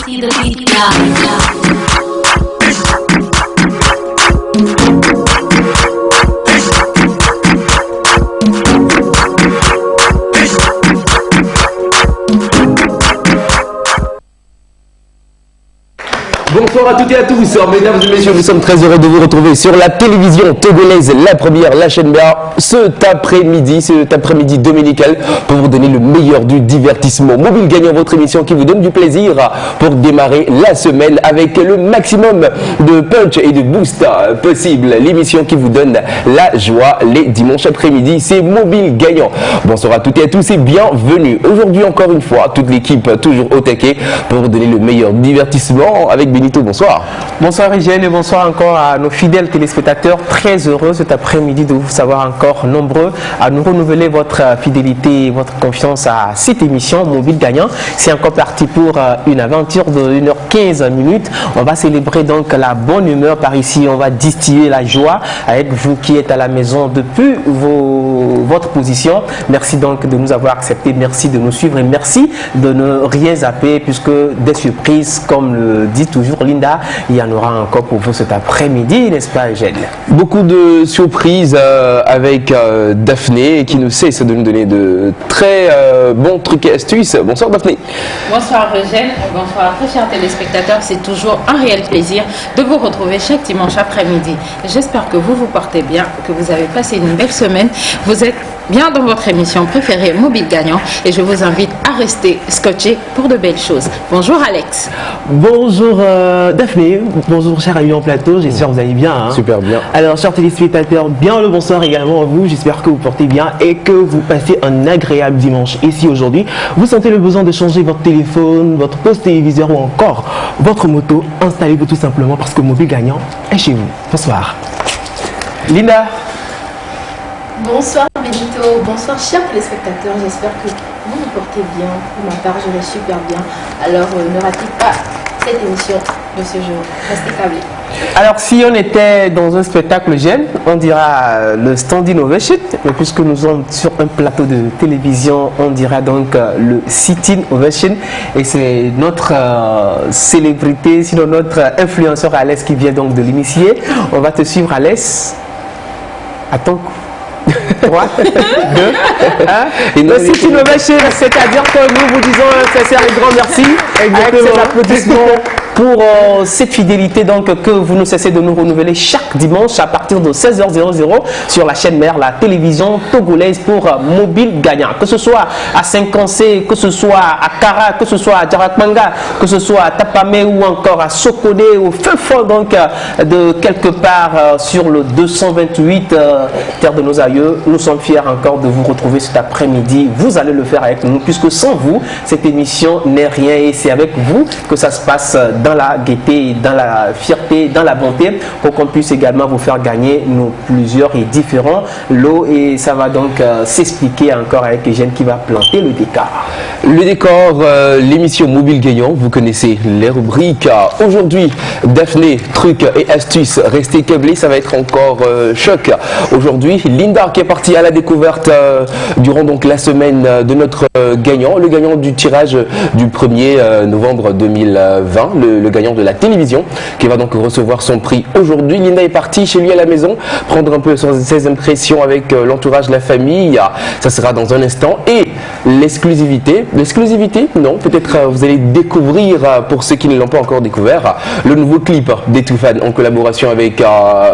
See the beat now. Bonsoir à toutes et à tous, mesdames et messieurs, nous sommes très heureux de vous retrouver sur la télévision togolaise, la première, la chaîne BA, cet après-midi dominical, pour vous donner le meilleur du divertissement. Mobile Gagnant, votre émission qui vous donne du plaisir pour démarrer la semaine avec le maximum de punch et de boost possible. L'émission qui vous donne la joie les dimanches après-midi, c'est Mobile Gagnant. Bonsoir à toutes et à tous et bienvenue. Aujourd'hui encore une fois, toute l'équipe toujours au taquet pour vous donner le meilleur divertissement avec Benito. Bonsoir. Bonsoir Hygiène et bonsoir encore à nos fidèles téléspectateurs. Très heureux cet après-midi de vous savoir encore nombreux à nous renouveler votre fidélité et votre confiance à cette émission Mobile Gagnant. C'est encore parti pour une aventure de 1h15 minutes. On va célébrer donc la bonne humeur par ici. On va distiller la joie avec vous qui êtes à la maison depuis votre position. Merci donc de nous avoir acceptés. Merci de nous suivre et merci de ne rien zapper puisque des surprises, comme le dit toujours Linda, il y en aura encore pour vous cet après-midi, n'est-ce pas, Eugène? Beaucoup de surprises avec Daphné qui ne cesse de nous donner de très bons trucs et astuces. Bonsoir Daphné. Bonsoir Eugène, bonsoir très chers téléspectateurs. C'est toujours un réel plaisir de vous retrouver chaque dimanche après-midi. J'espère que vous vous portez bien, que vous avez passé une belle semaine. Vous êtes bien dans votre émission préférée Mobile Gagnant et je vous invite à rester scotché pour de belles choses. Bonjour Alex. Bonjour Daphné, bonjour chers amis en plateau, j'espère que vous allez bien. Hein. Super bien. Alors chers téléspectateurs, bien le bonsoir également à vous, j'espère que vous portez bien et que vous passez un agréable dimanche. Et si aujourd'hui vous sentez le besoin de changer votre téléphone, votre poste téléviseur ou encore votre moto, installez-vous tout simplement parce que Mobile Gagnant est chez vous. Bonsoir. Linda. Bonsoir Benito, bonsoir chers téléspectateurs, j'espère que vous vous portez bien. Pour ma part, je vais super bien. Alors ne ratez pas cette émission de ce jour. Restez câblés. Alors si on était dans un spectacle jeune, on dira le Standing Ovation, mais puisque nous sommes sur un plateau de télévision, on dira donc le Sitting Ovation. Et c'est notre célébrité, sinon notre influenceur Alès qui vient donc de l'initier. On va te suivre Alès. Attends. 3, 2, 1. Le Sitting Ovation, c'est-à-dire que nous vous disons un sincère et grand merci. Avec ces applaudissements pour cette fidélité donc que vous ne cessez de nous renouveler chaque dimanche à partir de 16h00 sur la chaîne mère, la télévision togolaise pour Mobile Gagnant. Que ce soit à Saint-Cancé, que ce soit à Kara, que ce soit à Djarakmanga, que ce soit à Tapamé ou encore à Sokone, au feu fort donc de quelque part sur le 228 terre de nos aïeux. Nous sommes fiers encore de vous retrouver cet après-midi. Vous allez le faire avec nous puisque sans vous, cette émission n'est rien et c'est avec vous que ça se passe dans la gaieté, dans la fierté, dans la bonté pour qu'on puisse également vous faire gagner nos plusieurs et différents lots et ça va donc s'expliquer encore avec Eugène qui va planter le décor. Le décor, l'émission Mobile Gagnant, vous connaissez les rubriques. Aujourd'hui, Daphné, trucs et astuces, restez câblés, ça va être encore choc. Aujourd'hui, Linda qui est partie à la découverte durant donc la semaine de notre gagnant, le gagnant du tirage du 1er novembre 2020, le gagnant de la télévision qui va donc recevoir son prix aujourd'hui. Linda est partie chez lui à la maison prendre un peu ses impressions avec l'entourage, la famille. Ça sera dans un instant. Et l'exclusivité, non, peut-être vous allez découvrir, pour ceux qui ne l'ont pas encore découvert, le nouveau clip d'Etoufan en collaboration avec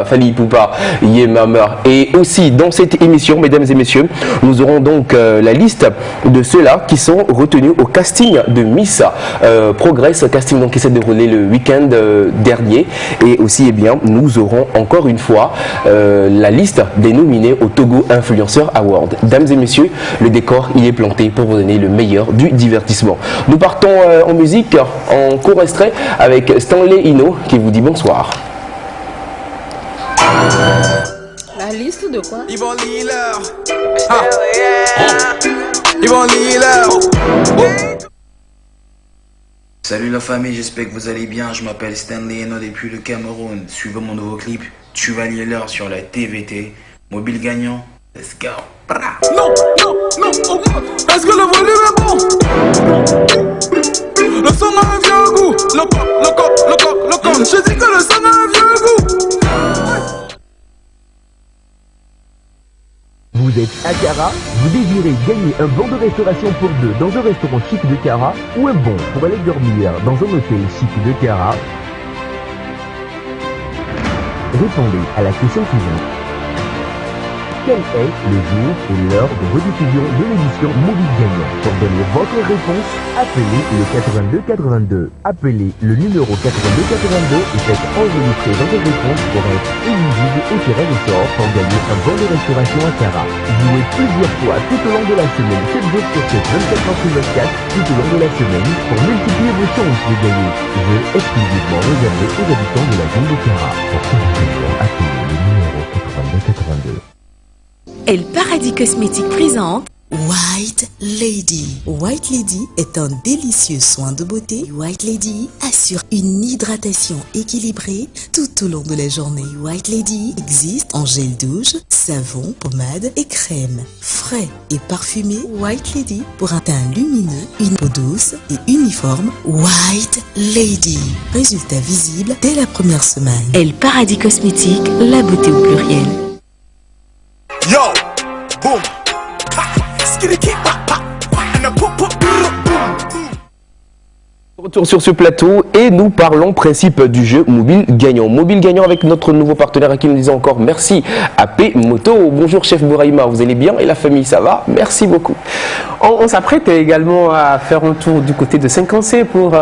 Fali Poupa, Yemama. Et aussi dans cette émission, mesdames et messieurs, nous aurons donc la liste de ceux-là qui sont retenus au casting de Miss Progress, casting donc qui s'est déroulé le week-end dernier. Et aussi, eh bien, nous aurons encore une fois la liste des nominés au Togo Influencer Award. Dames et messieurs, le décor il est planté pour vous donner le meilleur du divertissement. Nous partons en musique, en court extrait avec Stanley Ino qui vous dit bonsoir. La liste de quoi? Yvon Liller. Yvon Liller. Salut la famille, j'espère que vous allez bien. Je m'appelle Stanley Eno depuis le Cameroun. Suivez mon nouveau clip Chevalier l'heure sur la TVT. Mobile Gagnant, let's go. Non, non, non, augmente. Est-ce que le volume est bon? Le son me vient au goût. Je dis que le sang a un vieux goût. Vous êtes à Cara, vous désirez gagner un bon de restauration pour deux dans un restaurant chic de Cara ou un bon pour aller dormir dans un hôtel chic de Cara? Répondez à la question suivante. Quel est le jour et l'heure de rediffusion de l'émission Mobile Gagnant? Pour donner votre réponse, appelez le 82 82. Appelez le numéro 82 82 et faites enregistrer votre réponse pour être éligible au tirage au sort pour gagner un bon de restauration à Cara. Jouez plusieurs fois tout au long de la semaine, 7 jours sur 7, 24 heures sur 24, tout au long de la semaine, pour multiplier vos chances de gagner. Jeu exclusivement réservé aux habitants de la ville de Cara. Pour tout renseignement, appelez le numéro 82 82. El Paradis Cosmétique présente White Lady. White Lady est un délicieux soin de beauté. White Lady assure une hydratation équilibrée tout au long de la journée. White Lady existe en gel douche, savon, pommade et crème. Frais et parfumé, White Lady pour un teint lumineux, une peau douce et uniforme. White Lady. Résultat visible dès la première semaine. El Paradis Cosmétique, la beauté au pluriel. Yo, boom, ha, skitty keep, pa, pa, pa, and a boom, boom, boom. Retour sur ce plateau et nous parlons principe du jeu Mobile Gagnant. Mobile Gagnant avec notre nouveau partenaire à qui nous disons encore merci, AP Moto. Bonjour chef Bouraïma, vous allez bien et la famille ça va? Merci beaucoup. On s'apprête également à faire un tour du côté de Saint-Cancé pour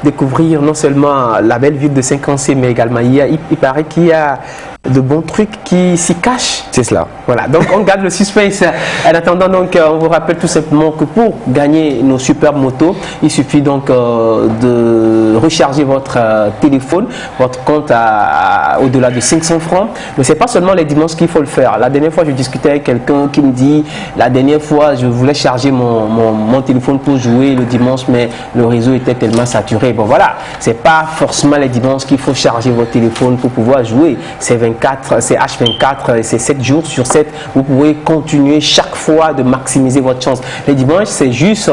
découvrir non seulement la belle ville de Saint-Cancé, mais également il paraît qu'il y a de bons trucs qui s'y cachent. C'est cela. Voilà, donc on garde le suspense. En attendant, donc, on vous rappelle tout simplement que pour gagner nos super motos, il suffit donc de recharger votre téléphone, votre compte au-delà de 500 francs. Mais c'est pas seulement les dimanches qu'il faut le faire. La dernière fois, je discutais avec quelqu'un qui me dit, la dernière fois, je voulais charger mon téléphone pour jouer le dimanche, mais le réseau était tellement saturé. Bon voilà, c'est pas forcément les dimanches qu'il faut charger votre téléphone pour pouvoir jouer. C'est H24 et c'est 7 jours sur 7. Vous pouvez continuer chaque fois de maximiser votre chance. Les dimanches, c'est juste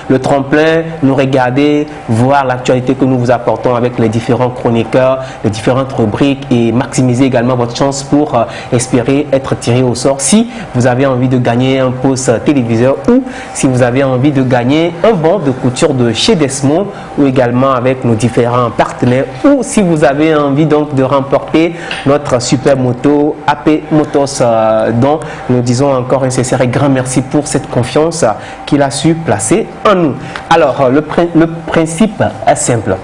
le tremplin, nous regarder, voir l'actualité que nous vous apportons avec les différents chroniqueurs, les différentes rubriques et maximiser également votre chance pour espérer être tiré au sort si vous avez envie de gagner un poste téléviseur ou si vous avez envie de gagner un bon de couture de chez Desmo ou également avec nos différents partenaires ou si vous avez envie donc de remporter notre super moto AP Motos dont nous disons encore un sincère et grand merci pour cette confiance qu'il a su placer en nous. Alors le principe est simple.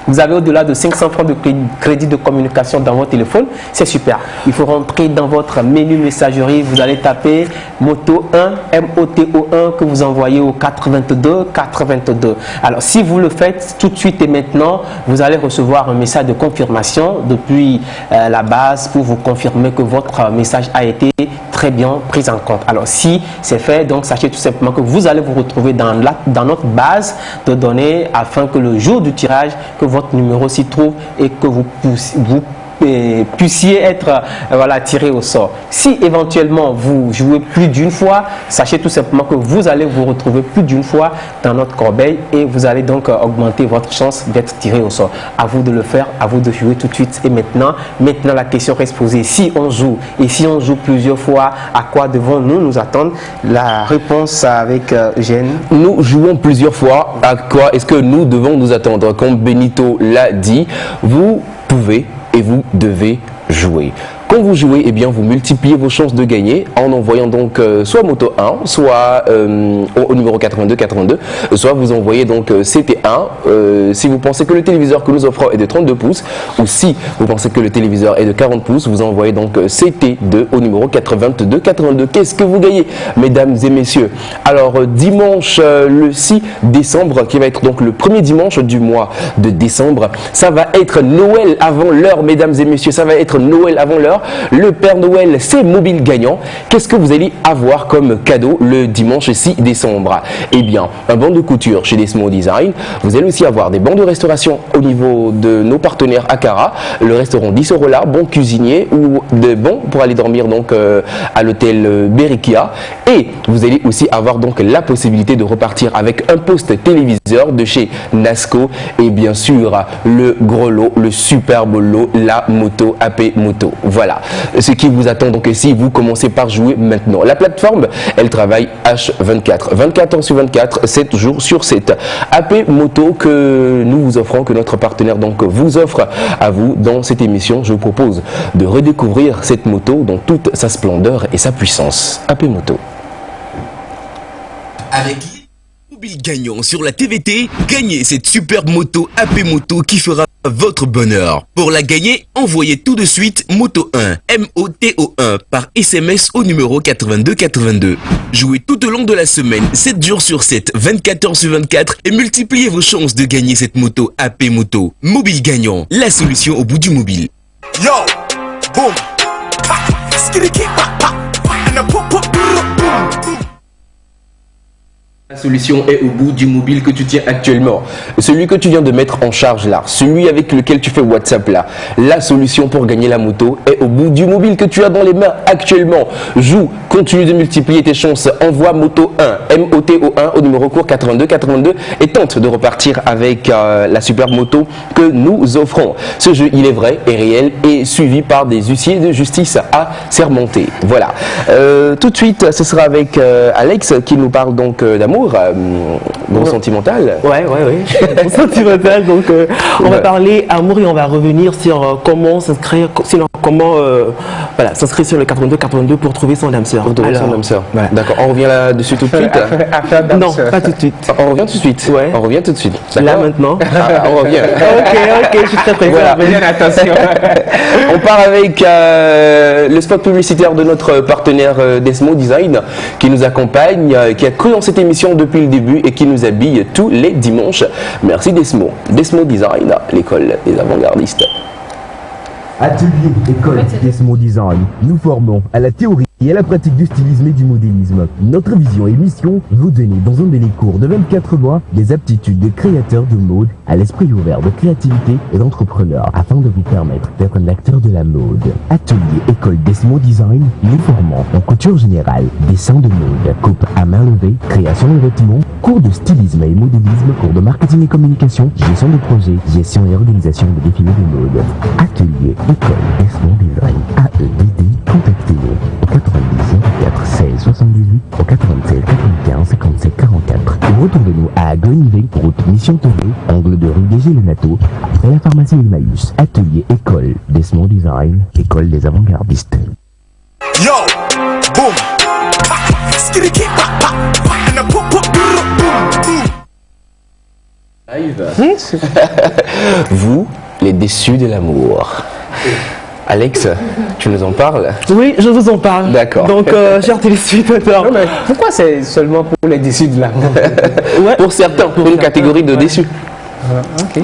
Vous avez au-delà de 500 francs de crédit de communication dans votre téléphone, c'est super. Il faut rentrer dans votre menu messagerie, vous allez taper Moto 1, MOTO1 que vous envoyez au 422 422. Alors si vous le faites tout de suite et maintenant, vous allez recevoir un message de confirmation depuis la base pour vous confirmer que votre message a été très bien pris en compte. Alors si c'est fait, donc sachez tout simplement que vous allez vous retrouver dans notre base de données afin que le jour du tirage, que votre numéro s'y trouve et que vous puissiez être tiré au sort. Si éventuellement vous jouez plus d'une fois, sachez tout simplement que vous allez vous retrouver plus d'une fois dans notre corbeille et vous allez donc augmenter votre chance d'être tiré au sort. À vous de le faire, à vous de jouer tout de suite et maintenant la question reste posée. Si on joue et si on joue plusieurs fois, à quoi devons-nous nous attendre? La réponse avec Eugène. Nous jouons plusieurs fois. À quoi est-ce que nous devons nous attendre? Comme Benito l'a dit, vous pouvez et vous devez jouer. Quand vous jouez, eh bien, vous multipliez vos chances de gagner en envoyant donc soit Moto 1, soit au numéro 82 82, soit vous envoyez donc CT1 si vous pensez que le téléviseur que nous offrons est de 32 pouces, ou si vous pensez que le téléviseur est de 40 pouces, vous envoyez donc CT2 au numéro 82 82. Qu'est-ce que vous gagnez, mesdames et messieurs? Alors dimanche le 6 décembre, qui va être donc le premier dimanche du mois de décembre, ça va être Noël avant l'heure, mesdames et messieurs, ça va être Noël avant l'heure. bonheur. Le Père Noël, c'est Mobile Gagnant. Qu'est-ce que vous allez avoir comme cadeau le dimanche 6 décembre? Eh bien, un banc de couture chez Desmo Design. Vous allez aussi avoir des bancs de restauration au niveau de nos partenaires Akara, le restaurant 10 € là, bon cuisinier ou des bons pour aller dormir donc à l'hôtel Berikia. Et vous allez aussi avoir donc la possibilité de repartir avec un poste téléviseur de chez Nasco et bien sûr le gros lot, le superbe lot, la moto AP Moto. Voilà ce qui vous attend donc si vous commencez par jouer maintenant. La plateforme, elle travaille H24, 24 heures sur 24, 7 jours sur 7. AP Moto que nous vous offrons, que notre partenaire donc vous offre à vous dans cette émission. Je vous propose de redécouvrir cette moto dans toute sa splendeur et sa puissance. AP Moto. Avec Mobile Gagnant sur la TVT, gagnez cette superbe moto AP Moto qui fera votre bonheur. Pour la gagner, envoyez tout de suite Moto 1, MOTO1 par SMS au numéro 8282. Jouez tout au long de la semaine, 7 jours sur 7, 24 heures sur 24 et multipliez vos chances de gagner cette moto AP Moto. Mobile Gagnant, la solution au bout du mobile. Yo, boom, ha, skitty keep, ha, and a pop, pop, boom. La solution est au bout du mobile que tu tiens actuellement. Celui que tu viens de mettre en charge là, celui avec lequel tu fais WhatsApp là. La solution pour gagner la moto est au bout du mobile que tu as dans les mains actuellement. Joue, continue de multiplier tes chances. Envoie Moto 1, MOTO1 au numéro court 8282 et tente de repartir avec la superbe moto que nous offrons. Ce jeu, il est vrai et réel et suivi par des huissiers de justice assermentés. Voilà. Tout de suite, ce sera avec Alex qui nous parle donc d'amour. Bon sentimental. Ouais. Bon sentimental. Donc, on va parler amour et on va revenir sur comment s'inscrire, voilà, s'inscrire sur le 82-82 pour trouver son âme sœur. Pour trouver son âme sœur. Voilà. D'accord. On revient là-dessus tout de suite. Non, pas tout de suite. On revient tout de suite. Ouais. On revient tout de suite. Là maintenant. On revient. Ok, je suis très pressé. Voilà. Bien attention. On part avec le spot publicitaire de notre partenaire Desmo Design qui nous accompagne, qui a cru en cette émission depuis le début et qui nous habille tous les dimanches. Merci Desmo. Desmo Design, l'école des avant-gardistes. Atelier École Desmo Design. Nous formons à la théorie et à la pratique du stylisme et du modélisme. Notre vision et mission, vous donner dans un délai court de 24 mois des aptitudes de créateur de mode à l'esprit ouvert de créativité et d'entrepreneur afin de vous permettre d'être un acteur de la mode. Atelier École Desmo Design, nous formons en couture générale, dessin de mode, coupe à main levée, création de vêtements, cours de stylisme et modélisme, cours de marketing et communication, gestion de projet, gestion et organisation de défilés de mode. Atelier École Desmo Design, AEDD, contactez-nous au 90 04 16 78 au 87 95 57 44 ou retournez-nous à Gonivet, route Mission Touré, angle de rue DG Lenato, après la pharmacie Emmaüs. Atelier École Desmo Design, école des avant-gardistes. Yo, boom, ha, skitty keep, ha, and a pop, pop, boom. Vous, les déçus de l'amour. Alex, tu nous en parles? Oui, je vous en parle. D'accord. Donc, chers téléspectateurs, Pourquoi c'est seulement pour les déçus de l'amour? ouais. Pour certains, pour une catégorie de déçus. Ok.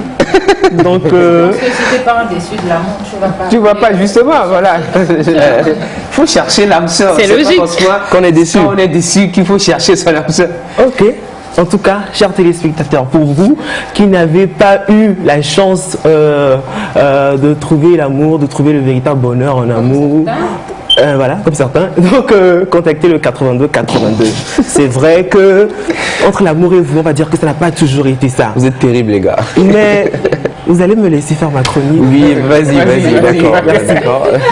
Donc, Parce que si t'es pas un déçu de l'amour, tu vas pas. Tu vas pas, justement, voilà. Il faut chercher l'âme sœur. C'est logique. Qu'on est déçu. Quand on est déçu qu'il faut chercher son âme sœur. ok. En tout cas, chers téléspectateurs, pour vous qui n'avez pas eu la chance de trouver l'amour, de trouver le véritable bonheur en amour, voilà, comme certains, donc contactez le 82-82. C'est vrai que entre l'amour et vous, on va dire que ça n'a pas toujours été ça. Vous êtes terribles les gars. Mais vous allez me laisser faire ma chronique. Oui, vas-y, d'accord. Merci.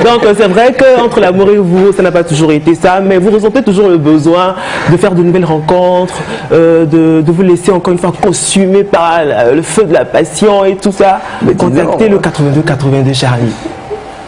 Donc c'est vrai qu'entre l'amour et vous, ça n'a pas toujours été ça, mais vous ressentez toujours le besoin de faire de nouvelles rencontres, de vous laisser encore une fois consumer par le feu de la passion et tout ça. Contactez le 82-82 Charlie.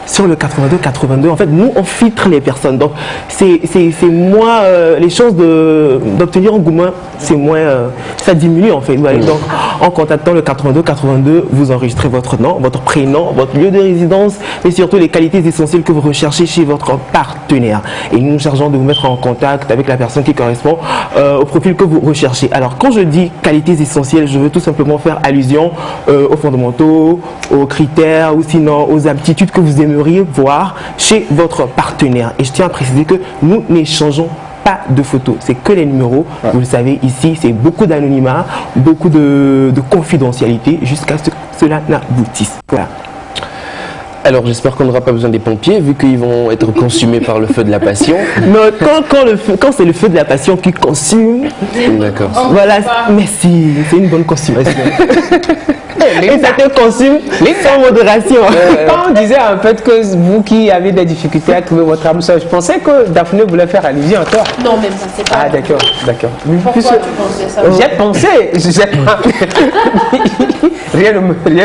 Sur le 82-82, en fait, nous, on filtre les personnes. Donc, c'est moins, les chances d'obtenir un gourmand, c'est moins, ça diminue en fait. Voilà. Donc, en contactant le 82-82, vous enregistrez votre nom, votre prénom, votre lieu de résidence, et surtout les qualités essentielles que vous recherchez chez votre partenaire. Et nous nous chargeons de vous mettre en contact avec la personne qui correspond au profil que vous recherchez. Alors, quand je dis qualités essentielles, je veux tout simplement faire allusion aux fondamentaux, aux critères, ou sinon aux aptitudes que vous aimez aimeriez voir chez votre partenaire. Et je tiens à préciser que nous n'échangeons pas de photos, c'est que les numéros. Vous le savez, ici, c'est beaucoup d'anonymat, beaucoup de confidentialité jusqu'à ce que cela n'aboutisse. Voilà. Alors j'espère qu'on n'aura pas besoin des pompiers vu qu'ils vont être consumés par le feu de la passion. Non, quand c'est le feu de la passion qui consume, d'accord. Voilà, merci, c'est une bonne consommation. Et ça te consume sans modération. Quand on disait en fait que vous qui avez des difficultés à trouver votre âme sœur, je pensais que Daphné voulait faire allusion à toi. Non, même ça, c'est pas. Ah d'accord, d'accord. Pourquoi tu pensais ça? J'ai pensé, rien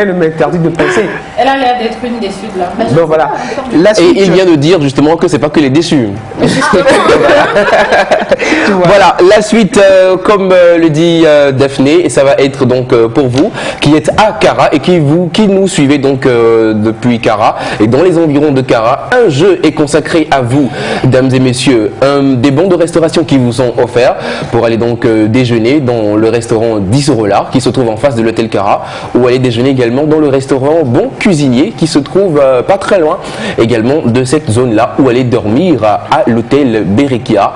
ne m'interdit de penser. Elle a l'air d'être une déçue de là. Donc voilà. Et il vient de dire justement que c'est pas que les déçus. Voilà, la suite, comme le dit Daphné, et ça va être donc pour vous qui êtes à Cara et qui nous suivez donc depuis Cara et dans les environs de Cara, un jeu est consacré à vous, dames et messieurs. Des bons de restauration qui vous sont offerts pour aller donc déjeuner dans le restaurant 10 € l'art qui se trouve en face de l'hôtel Cara, ou aller déjeuner également dans le restaurant Bon Cuisinier qui se trouve pas très loin également de cette zone-là, ou aller dormir à l'hôtel Berekia,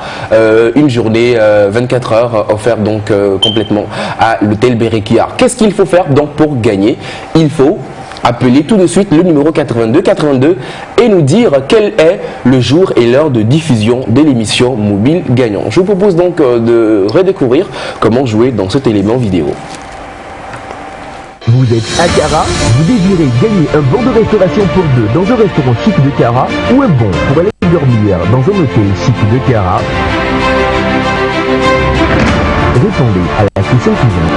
une journée 24 heures offerte donc complètement à l'hôtel Berekia. Qu'est-ce qu'il faut faire donc pour gagner? Il faut appeler tout de suite le numéro 82 et nous dire quel est le jour et l'heure de diffusion de l'émission Mobile Gagnant. Je vous propose donc de redécouvrir comment jouer dans cet élément vidéo. Vous êtes à Cara, vous désirez gagner un bon de restauration pour deux dans un restaurant chic de Cara ou un bon pour aller dormir dans un hôtel chic de Cara? Répondez à la question suivante.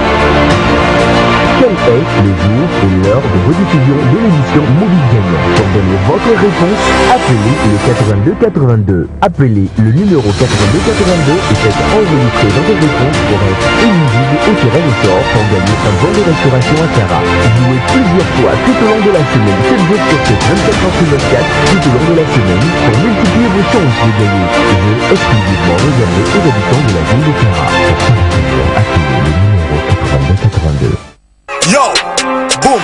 Quel est le jour et l'heure de rediffusion de l'émission Mobile Gagnant? Pour donner votre réponse, appelez le 82 82. Appelez le numéro 82 82 et faites enregistrer votre réponse pour être éligible au tirage au sort pour gagner un bon de restauration à Cara. Jouez plusieurs fois tout au long de la semaine, 7 jours sur 7, 24 heures sur 24, tout au long de la semaine, pour multiplier vos chances de gagner. Jeu exclusivement réservé aux habitants de la ville de Cara. Pour appelez le numéro 82 82. Yo, boom,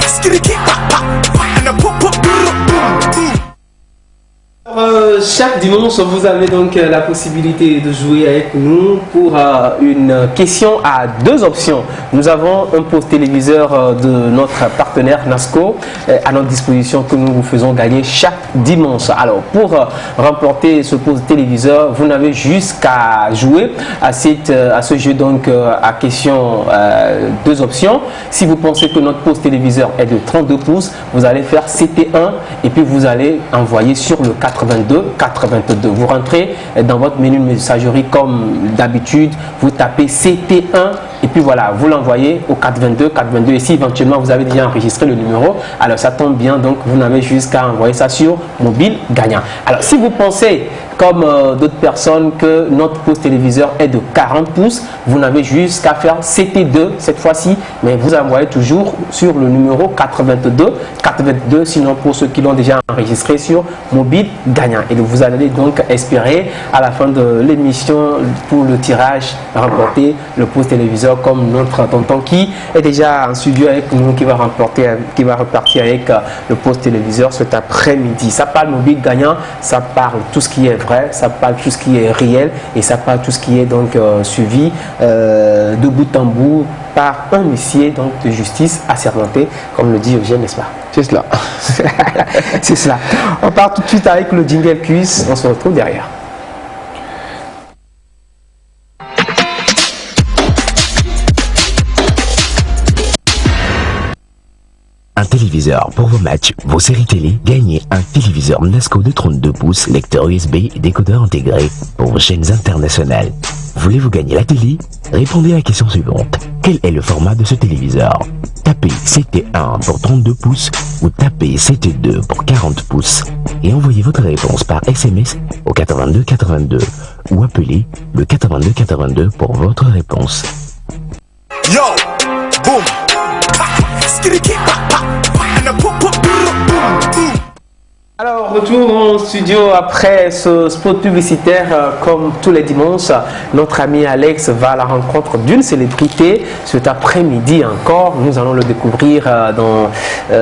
skitty keep, and a pop, boom, boom. Chaque dimanche, vous avez donc la possibilité de jouer avec nous pour une question à deux options. Nous avons un poste téléviseur de notre partenaire NASCO à notre disposition que nous vous faisons gagner chaque dimanche. Alors, pour remporter ce poste téléviseur, vous n'avez juste qu'à jouer à ce jeu donc à question deux options. Si vous pensez que notre poste téléviseur est de 32 pouces, vous allez faire CT1 et puis vous allez envoyer sur le 82. Vous rentrez dans votre menu de messagerie comme d'habitude, vous tapez CT1 et puis voilà, vous l'envoyez au 422 et si éventuellement vous avez déjà enregistré le numéro, alors ça tombe bien, donc vous n'avez juste qu'à envoyer ça sur Mobile Gagnant. Alors si vous pensez comme d'autres personnes que notre poste téléviseur est de 40 pouces, vous n'avez juste qu'à faire CT2 cette fois-ci, mais vous envoyez toujours sur le numéro 82, sinon pour ceux qui l'ont déjà enregistré sur Mobile Gagnant. Et vous allez donc espérer à la fin de l'émission pour le tirage remporter le poste téléviseur comme notre tonton qui est déjà en studio avec nous, qui va repartir avec le poste téléviseur cet après-midi. Ça parle Mobile Gagnant, ça parle tout ce qui est vrai, ça parle tout ce qui est réel et ça parle tout ce qui est donc suivi de bout en bout par un huissier donc de justice assermenté, comme le dit Eugène, n'est-ce pas? C'est cela. C'est cela. On part tout de suite avec le jingle quiz, on se retrouve derrière. Un téléviseur pour vos matchs, vos séries télé, gagnez un téléviseur NASCO de 32 pouces, lecteur USB et décodeur intégré pour vos chaînes internationales. Voulez-vous gagner la télé? Répondez à la question suivante. Quel est le format de ce téléviseur? Tapez CT1 pour 32 pouces ou tapez CT2 pour 40 pouces et envoyez votre réponse par SMS au 82 82 ou appelez le 82 82 pour votre réponse. Yo, boom, skitty keep, and a pop, boom, boom. Alors, retour en studio après ce spot publicitaire. Comme tous les dimanches, notre ami Alex va à la rencontre d'une célébrité. Cet après-midi encore, nous allons le découvrir dans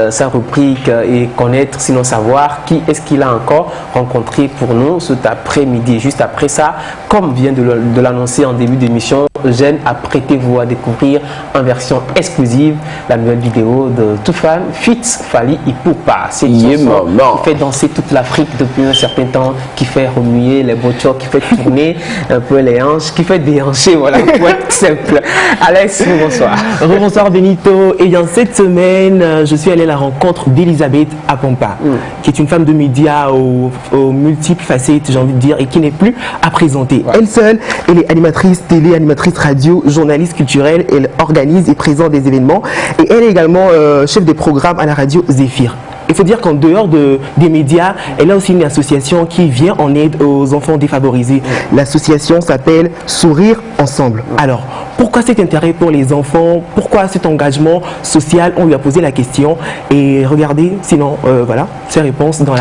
sa rubrique et connaître, sinon savoir qui est-ce qu'il a encore rencontré pour nous cet après-midi. Juste après ça, comme vient de l'annoncer en début d'émission, Eugène, apprêtez-vous à découvrir en version exclusive la nouvelle vidéo de Toufan Fitz Fally Ipupa. C'est une chanson qui fait danser toute l'Afrique depuis un certain temps, qui fait remuer les boutures, qui fait tourner un peu les hanches, qui fait déhancher, voilà, pour être simple. Alex, bonsoir. Bonsoir Benito. Et dans cette semaine, je suis allé à la rencontre d'Elisabeth Apompa, qui est une femme de médias aux multiples facettes, j'ai envie de dire, et qui n'est plus à présenter. Ouais. Elle seule, elle est animatrice télé, animatrice radio, journaliste culturelle, elle organise et présente des événements, et elle est également chef des programmes à la radio Zéphyr. Il faut dire qu'en dehors des médias, elle a aussi une association qui vient en aide aux enfants défavorisés. L'association s'appelle Sourire Ensemble. Alors, pourquoi cet intérêt pour les enfants? Pourquoi cet engagement social? On lui a posé la question. Et regardez, sinon, voilà, ses réponses dans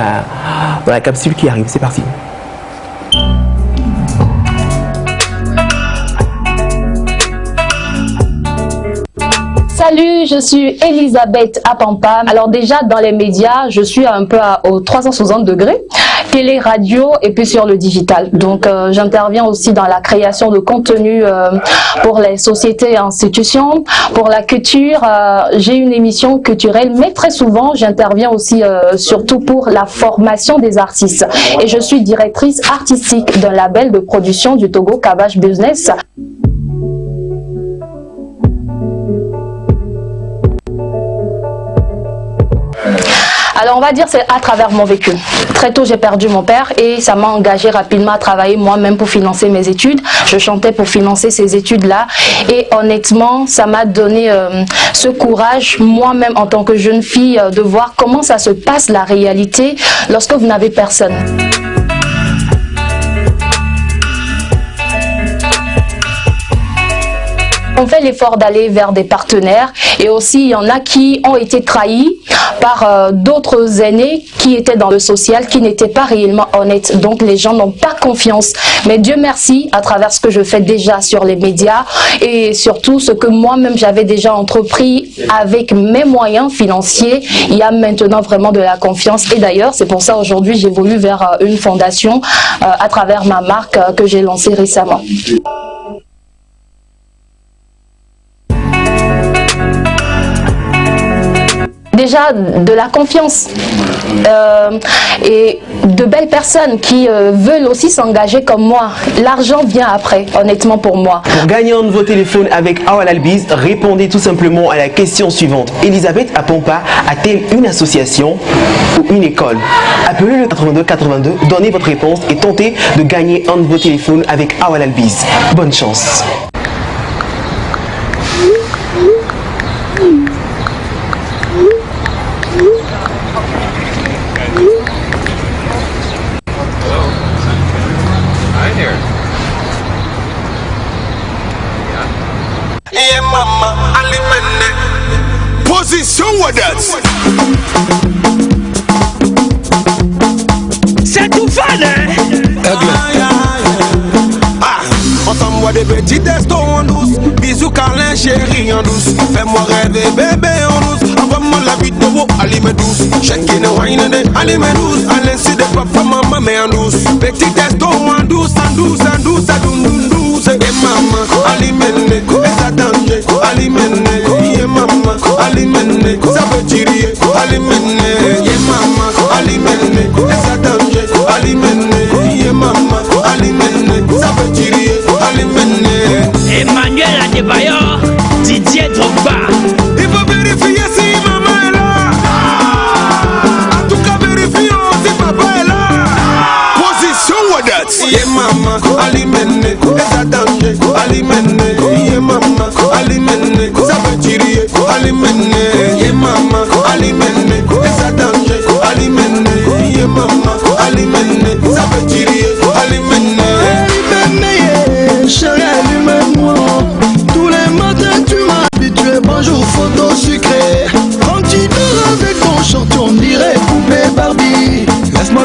la capsule qui arrive. C'est parti. Salut, je suis Elisabeth Apompa. Alors déjà, dans les médias, je suis un peu aux 360 degrés, télé, radio et puis sur le digital. Donc j'interviens aussi dans la création de contenu pour les sociétés et institutions, pour la culture. J'ai une émission culturelle, mais très souvent, j'interviens aussi surtout pour la formation des artistes. Et je suis directrice artistique d'un label de production du Togo, Cabbage Business. Alors on va dire c'est à travers mon vécu. Très tôt j'ai perdu mon père et ça m'a engagé rapidement à travailler moi-même pour financer mes études. Je chantais pour financer ces études-là et honnêtement ça m'a donné ce courage moi-même en tant que jeune fille de voir comment ça se passe la réalité lorsque vous n'avez personne. On fait l'effort d'aller vers des partenaires et aussi il y en a qui ont été trahis par d'autres aînés qui étaient dans le social, qui n'étaient pas réellement honnêtes. Donc les gens n'ont pas confiance. Mais Dieu merci, à travers ce que je fais déjà sur les médias et surtout ce que moi-même j'avais déjà entrepris avec mes moyens financiers, il y a maintenant vraiment de la confiance. Et d'ailleurs, c'est pour ça aujourd'hui j'évolue vers une fondation à travers ma marque que j'ai lancée récemment. Déjà de la confiance et de belles personnes qui veulent aussi s'engager comme moi. L'argent vient après, honnêtement pour moi. Pour gagner un nouveau téléphone avec Awal Albiz, répondez tout simplement à la question suivante. Elisabeth Apompa a-t-elle une association ou une école? Appelez le 82 82, donnez votre réponse et tentez de gagner un nouveau téléphone avec Awal Albiz. Bonne chance. Yeah, mama, alimene. Position with that. C'est tout fan, ensemble, moi des petits testos en douce. Bisous, câlin, chérie en douce. Fais-moi rêver, bébé en douce. Envoie-moi la vidéo, allime douce. Chacun wine, allime douce. À l'insu de papa, maman, mais en douce. Petit testo en douce, en douce, en douce, en douce, douce. Et maman, alimene, et ça danger, alimene. Yeah, maman, alimene, ça veut tirer, alimene. Yeah, maman, alimene, et ça danger, alimene. Yeah, maman, alimene, ça veut tirer, alimene. Emmanuel Adebayor, Didier Drogba. Il faut vérifier si maman est là. En tout cas, vérifions si papa est là. Position what that? Yeah, maman, alimene, et ça danger, alimene. Yeah, maman, alimene, ça veut tirer, alimene. Yeah, maman, alimene, et ça danger, alimene. Yeah, maman, alimene, ça veut tirer, alimene. Chérie, allume-moi. Tous les matins tu m'as habitué. Bonjour, photo sucrée. Quand tu dors avec ton short, on dirait poupée Barbie. Laisse-moi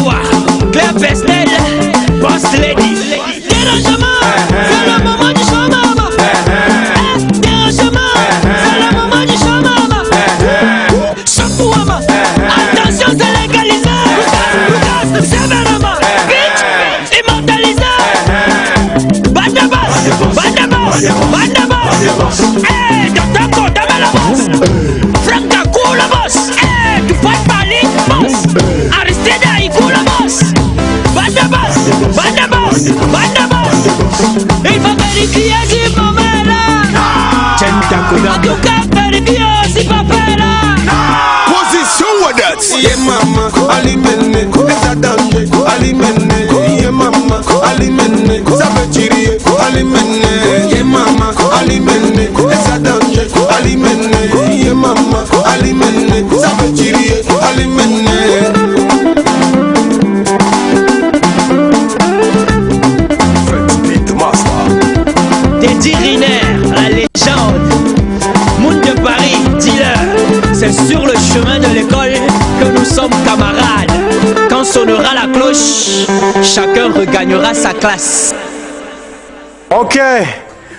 Awa, Claire Pestel, Boss Lady. Dérangement, c'est le moment du show, maman. Dérangement, c'est le moment du show, maman. Chapeau, maman. Attention, c'est légalisé. Sévèrement, vite, immortalisé. Bandabas, bandabas, bandabas. Eh, docteur Kodame la boss. Franck Gakou la boss. Eh, Dubai Bali boss. Aristide Aïkou la boss. Bandabas, bandabas, bandabas. Il faut vérifier si papa est là. En tout cas, vérifier si papa est là. Position what that? Yeah mama, alimene, eza danger, alimene. Yeah mama, alimene, ça veut tirer, alimene. Yeah mama, alimene, eza danger, alimene. Yeah mama, alimene, ça veut tirer, alimene. Teddy Riner, la légende. Monde de Paris, dealer. C'est sur le chemin de l'école que nous sommes camarades. Quand sonnera la cloche, chacun regagnera sa classe. Ok,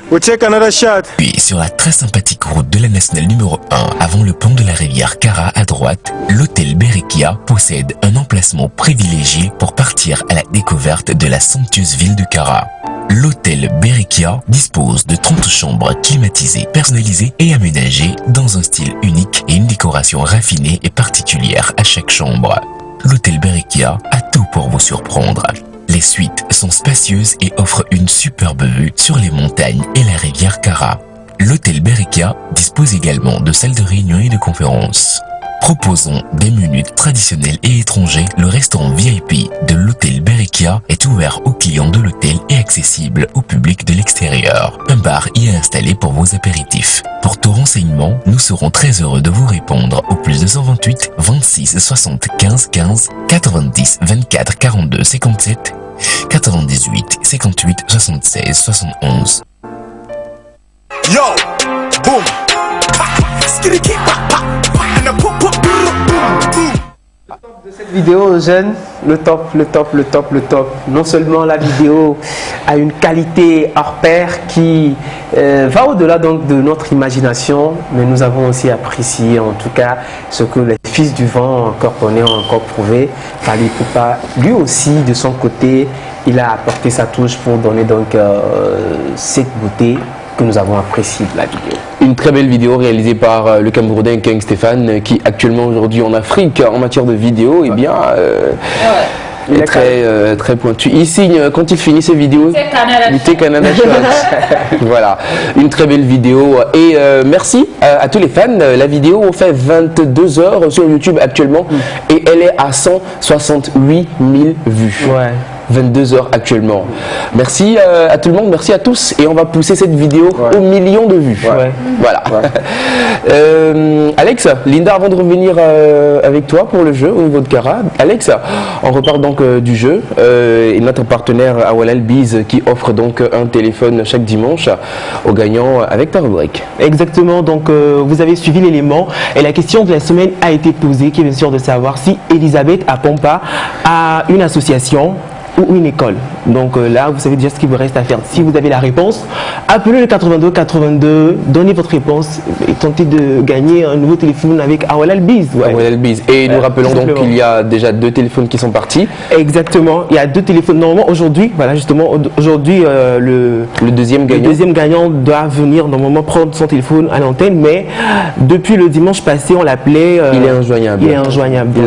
we'll take another shot. Puis sur la très sympathique route de la nationale numéro 1, avant le pont de la rivière Kara à droite, l'hôtel Berekia possède un emplacement privilégié pour partir à la découverte de la somptueuse ville de Kara. L'hôtel Berekia dispose de 30 chambres climatisées, personnalisées et aménagées dans un style unique et une décoration raffinée et particulière à chaque chambre. L'hôtel Berekia a tout pour vous surprendre. Les suites sont spacieuses et offrent une superbe vue sur les montagnes et la rivière Kara. L'hôtel Berekia dispose également de salles de réunion et de conférences. Proposons des menus traditionnels et étrangers. Le restaurant VIP de l'hôtel Berekia est ouvert aux clients de l'hôtel et accessible au public de l'extérieur. Un bar y est installé pour vos apéritifs. Pour tout renseignement, nous serons très heureux de vous répondre au plus 228 26 75 15 90 24 42 57 98 58 76 71. Yo, boom. De cette vidéo, jeunes, le top. Non seulement la vidéo a une qualité hors pair qui va au-delà donc de notre imagination, mais nous avons aussi apprécié en tout cas ce que les fils du vent encore connaissent, ont encore prouvé. Fally Ipupa, lui aussi de son côté, il a apporté sa touche pour donner donc cette beauté que nous avons apprécié de la vidéo. Une très belle vidéo réalisée par le Camerounais King Stéphane qui actuellement aujourd'hui en Afrique en matière de vidéo est très pointu. Il signe quand il finit ses vidéos du Canada Shot. Voilà, une très belle vidéo et merci à tous les fans. La vidéo fait 22 heures sur YouTube actuellement et elle est à 168 000 vues. Ouais. 22 heures actuellement. Merci à tout le monde, merci à tous et on va pousser cette vidéo aux millions de vues. Voilà. Alex, Linda, avant de revenir avec toi pour le jeu au niveau de Kara, Alex, on repart donc du jeu et notre partenaire Awalal Biz qui offre donc un téléphone chaque dimanche aux gagnants avec ta rubrique. Exactement, donc vous avez suivi l'élément et la question de la semaine a été posée qui est bien sûr de savoir si Elisabeth Apompa a une association ou une école. Donc là, vous savez déjà ce qu'il vous reste à faire. Si vous avez la réponse, appelez le 82 82, donnez votre réponse et tentez de gagner un nouveau téléphone avec Awalal Biz. Awalal Biz. Et nous rappelons donc qu'il y a déjà 2 téléphones qui sont partis. Exactement, il y a 2 téléphones. Normalement aujourd'hui, voilà justement, aujourd'hui le deuxième gagnant doit venir normalement prendre son téléphone à l'antenne, mais depuis le dimanche passé, on l'appelait. Il est injoignable.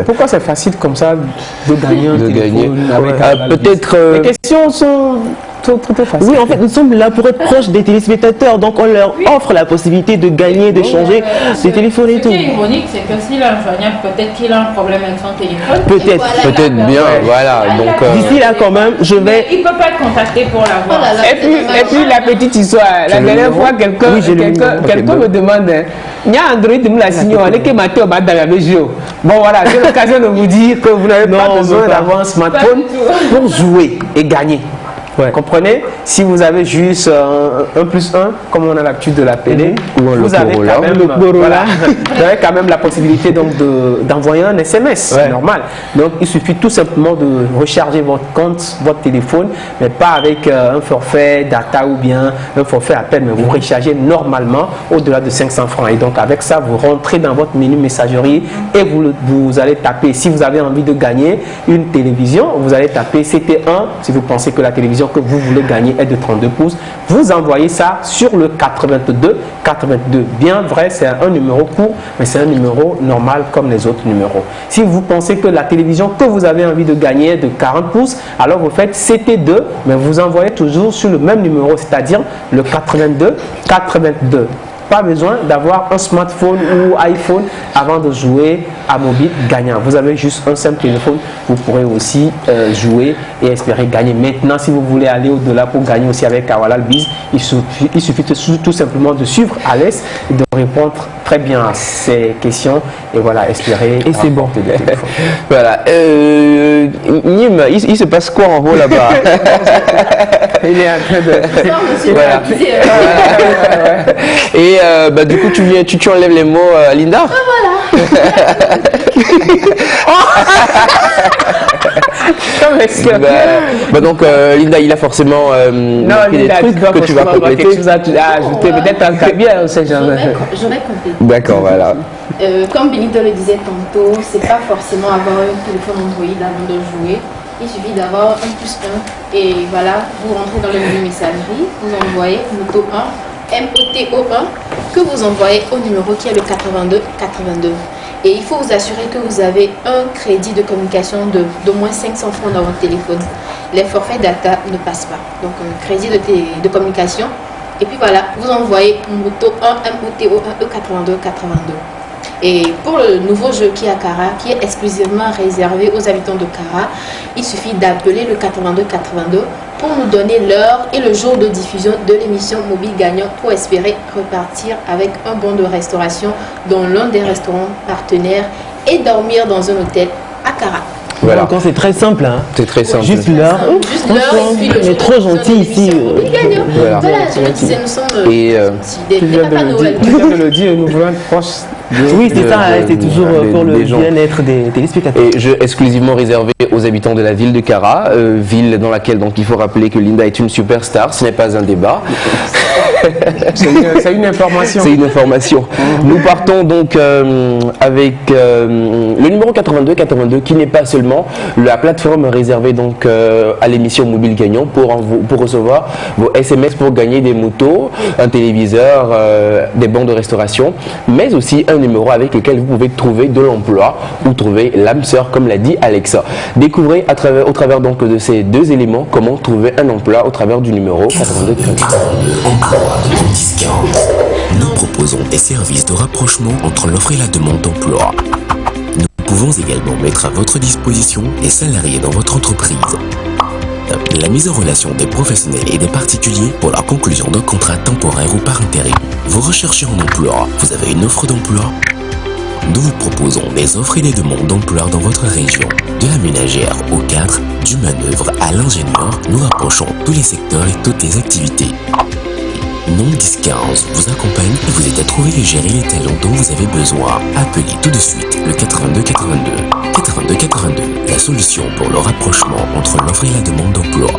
Pourquoi c'est facile comme ça de gagner un téléphone? Peut-être. Les questions sont très faciles. Oui, en fait, nous sommes là pour être proches des téléspectateurs, donc on leur offre la possibilité de gagner, d'échanger des téléphones et tout. Ce qui est ironique, c'est que s'il est injoignable, peut-être qu'il a un problème avec son téléphone. Peut-être bien, voilà. Donc d'ici là, quand même, je vais. Il ne peut pas être contacté pour l'avoir. Et puis la petite histoire, la dernière fois, quelqu'un me demande. Il y a Android de la signaux, bon voilà, c'est l'occasion de vous dire que vous n'avez pas besoin d'avoir un smartphone pour jouer et gagner. Vous comprenez? Si vous avez juste un plus un, comme on a l'habitude de l'appeler, vous avez quand même, voilà, vous avez quand même la possibilité d'envoyer un SMS, c'est normal. Donc il suffit tout simplement de recharger votre compte, votre téléphone, mais pas avec un forfait data ou bien un forfait appel, mais vous rechargez normalement au-delà de 500 francs. Et donc avec ça, vous rentrez dans votre menu messagerie et vous allez taper, si vous avez envie de gagner une télévision, vous allez taper CT1, si vous pensez que la télévision que vous voulez gagner est de 32 pouces, vous envoyez ça sur le 82. Bien vrai, c'est un numéro court, mais c'est un numéro normal comme les autres numéros. Si vous pensez que la télévision que vous avez envie de gagner est de 40 pouces, alors vous faites CT2, mais vous envoyez toujours sur le même numéro, c'est-à-dire le 82. Pas besoin d'avoir un smartphone ou iPhone avant de jouer à mobile gagnant. Vous avez juste un simple téléphone, vous pourrez aussi jouer et espérer gagner. Maintenant, si vous voulez aller au-delà pour gagner aussi avec Kawala Biz, il suffit tout simplement de suivre Alès et de répondre très bien à ces questions et voilà, espérer. Et c'est bon. Voilà. Nîmes, il se passe quoi en haut là-bas? Il est en train de... Voilà. Et du coup, tu enlèves les mots à Linda? Donc Linda, il a forcément des trucs que tu vas compléter. Quelque chose à ajouter, peut-être un cabier, on sait jamais. J'aurais complété. D'accord, voilà. Comme Benito le disait tantôt, c'est pas forcément avoir un téléphone Android avant de jouer. Il suffit d'avoir un plus 1 et voilà, vous rentrez dans le menu messagerie, vous envoyez Moto 1, MOTO1 que vous envoyez au numéro qui est le 82. Et il faut vous assurer que vous avez un crédit de communication d'au moins 500 francs dans votre téléphone. Les forfaits data ne passent pas. Donc un crédit de communication. Et puis voilà, vous envoyez Moto 1, MOTO1, E82. Et pour le nouveau jeu qui est à Kara, qui est exclusivement réservé aux habitants de Kara, il suffit d'appeler le 82 pour nous donner l'heure et le jour de diffusion de l'émission Mobile Gagnant pour espérer repartir avec un bon de restauration dans l'un des restaurants partenaires et dormir dans un hôtel à Kara. Voilà. Encore c'est très simple, hein. C'est très simple. Juste l'heure. On est trop gentil ici. Voilà, je disais, nous sommes des papas Noël. De le dire, nous voulons être proches. Oui, c'est ça, c'est toujours pour le bien-être des téléspectateurs. Et jeu exclusivement réservé aux habitants de la ville de Kara, ville dans laquelle donc il faut rappeler que Linda est une superstar, ce n'est pas un débat. C'est une information. C'est une information. Nous partons donc avec le numéro 82 qui n'est pas seulement la plateforme réservée donc à l'émission Mobile Gagnant pour recevoir vos SMS pour gagner des motos, un téléviseur, des bons de restauration, mais aussi un numéro avec lequel vous pouvez trouver de l'emploi ou trouver l'âme sœur comme l'a dit Alexa. Découvrez au travers donc de ces deux éléments comment trouver un emploi au travers du numéro 82. Nous proposons des services de rapprochement entre l'offre et la demande d'emploi. Nous pouvons également mettre à votre disposition des salariés dans votre entreprise. La mise en relation des professionnels et des particuliers pour la conclusion d'un contrat temporaire ou par intérim. Vous recherchez un emploi, vous avez une offre d'emploi? Nous vous proposons des offres et des demandes d'emploi dans votre région. De la ménagère au cadre, du manœuvre à l'ingénieur, nous rapprochons tous les secteurs et toutes les activités. Non 1015 vous accompagne et vous aide à trouver et gérer les talents dont vous avez besoin. Appelez tout de suite le 82, la solution pour le rapprochement entre l'offre et la demande d'emploi.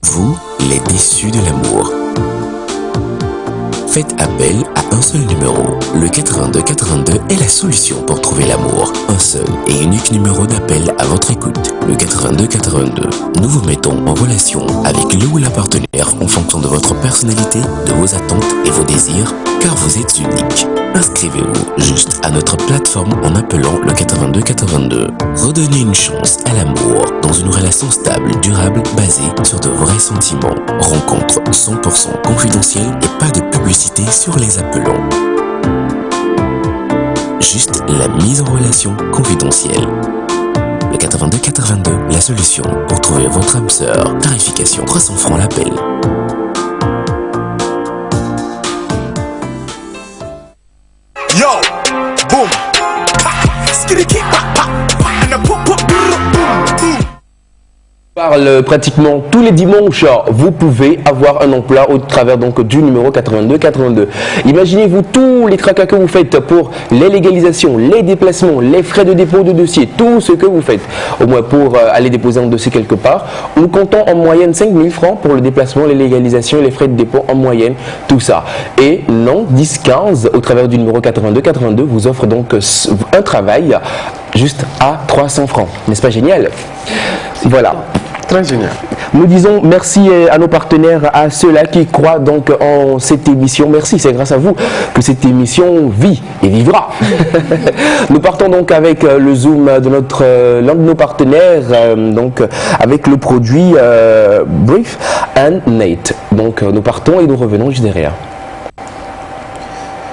Vous, les déçus de l'amour. Faites appel à un seul numéro. Le 82 est la solution pour trouver l'amour. Un seul et unique numéro d'appel à votre écoute. Le 82. Nous vous mettons en relation avec le ou la partenaire en fonction de votre personnalité, de vos attentes et vos désirs, car vous êtes unique. Inscrivez-vous juste à notre plateforme en appelant le 82. Redonnez une chance à l'amour dans une relation stable, durable, basée sur de vrais sentiments. Rencontre 100% confidentielle et pas de publicité sur les appelants. Juste la mise en relation confidentielle. Le 82, la solution pour trouver votre âme sœur. Tarification 300 francs l'appel. Yo, boom, skitty kick, and a pop, boom, boom. Parle pratiquement tous les dimanches, vous pouvez avoir un emploi au travers donc du numéro 8282. Imaginez-vous tous les tracas que vous faites pour les légalisations, les déplacements, les frais de dépôt de dossier, tout ce que vous faites, au moins pour aller déposer un dossier quelque part. Nous comptons en moyenne 5 000 francs pour le déplacement, les légalisations, les frais de dépôt en moyenne, tout ça. Et non, 10-15 au travers du numéro 8282 vous offre donc un travail juste à 300 francs. N'est-ce pas génial? Voilà. Très génial. Nous disons merci à nos partenaires, à ceux-là qui croient donc en cette émission. Merci, c'est grâce à vous que cette émission vit et vivra. Nous partons donc avec le zoom de l'un de nos partenaires, donc avec le produit Brief and Nate. Donc nous partons et nous revenons juste derrière.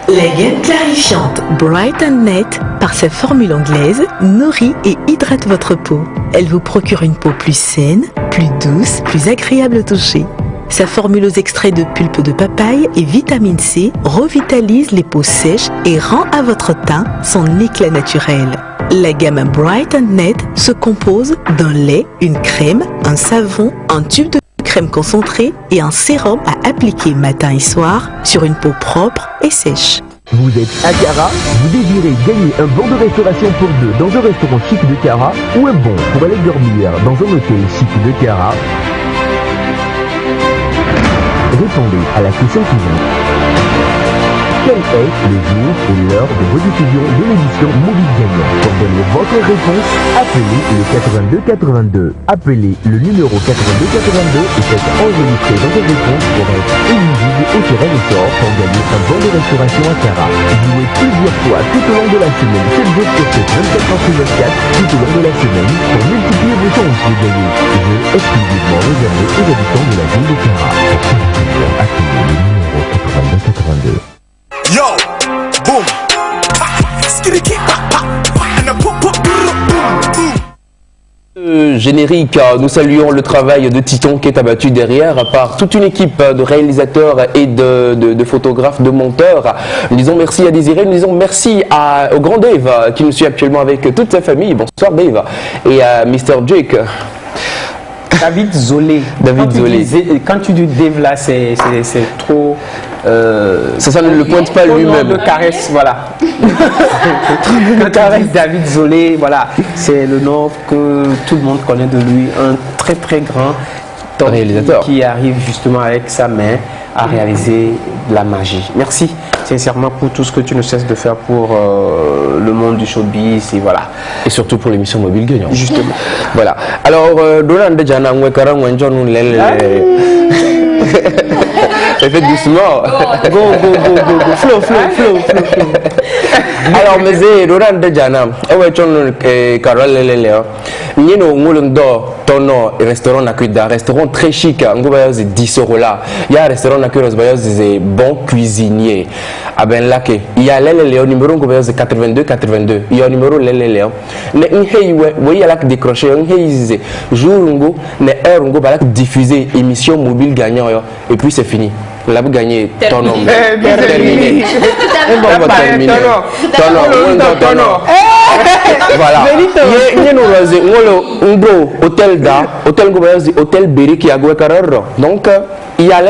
La gamme clarifiante Bright and Net, par sa formule anglaise, nourrit et hydrate votre peau. Elle vous procure une peau plus saine, plus douce, plus agréable au toucher. Sa formule aux extraits de pulpe de papaye et vitamine C revitalise les peaux sèches et rend à votre teint son éclat naturel. La gamme Bright and Net se compose d'un lait, une crème, un savon, un tube de crème concentrée et un sérum à appliquer matin et soir sur une peau propre et sèche. Vous êtes à Cara, vous désirez gagner un bon de restauration pour deux dans un restaurant chic de Cara ou un bon pour aller dormir dans un hôtel chic de Cara? Répondez à la question suivante. Quel est le jour et l'heure de rediffusion de l'émission Mobile Gagnant? Pour donner votre réponse, appelez le 8282. Appelez le numéro 8282 et faites enregistrer votre réponse pour être éligible au tirage au sort pour gagner un bon de restauration à Cara. Jouez plusieurs fois tout au long de la semaine, 7 jours sur 7, 24 heures sur 24, tout au long de la semaine, pour multiplier vos chances de gagner. Jeu exclusivement réservé aux habitants de la ville de Cara. Appelez le numéro 8282. Yo, boom, skitty kick, and a pop pop boom. Générique, nous saluons le travail de Titon qui est abattu derrière par toute une équipe de réalisateurs et de photographes, de monteurs. Nous disons merci à Désiré, nous disons merci au grand Dave qui nous suit actuellement avec toute sa famille. Bonsoir Dave. Et à Mr. Jake. David Zolé. David Zolé. Quand tu dis Dave là, c'est trop. Ça ne le pointe pas lui-même. Le caresse, voilà. Le caresse David Zolé, voilà. C'est le nom que tout le monde connaît de lui. Un très très grand réalisateur qui arrive justement avec sa main à réaliser de la magie. Merci sincèrement pour tout ce que tu ne cesses de faire pour le monde du showbiz et voilà. Et surtout pour l'émission Mobile Gagnant. Justement. Voilà. Alors, Dolan de Jana faites doucement. Go. Flow. Alors, mais c'est Dolan de Jana. Ouais, Carole Lele. Nous avons tono restaurant nakuda restaurant très chic ngoba yoze 10 € là. Il y a un restaurant nakuda c'est bon cuisinier. Ah ben là que il y a le numéro ngoba yoze 82. Il y a un numéro le. Ne nhei we ya la décrocher nhei jour ngo ne heure ngo ba la diffuser émission Mobile Gagnant et puis c'est fini. Là vous gagnez ton nom. Terminé. Tono. Voilà. Hôtel Berry qui a donc il y a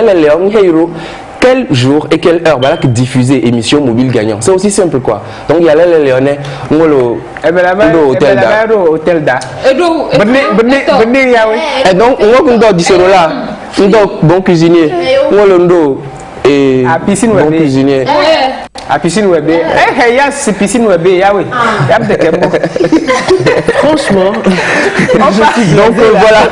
quel jour et quelle heure voilà que diffuser émission Mobile Gagnant. C'est aussi simple quoi. Donc il y a les Léonais hôtel da. Et donc on va 10 € là. Donc bon cuisinier. Et piscine bon cuisinier. À piscine web. C'est piscine web. Franchement, donc voilà.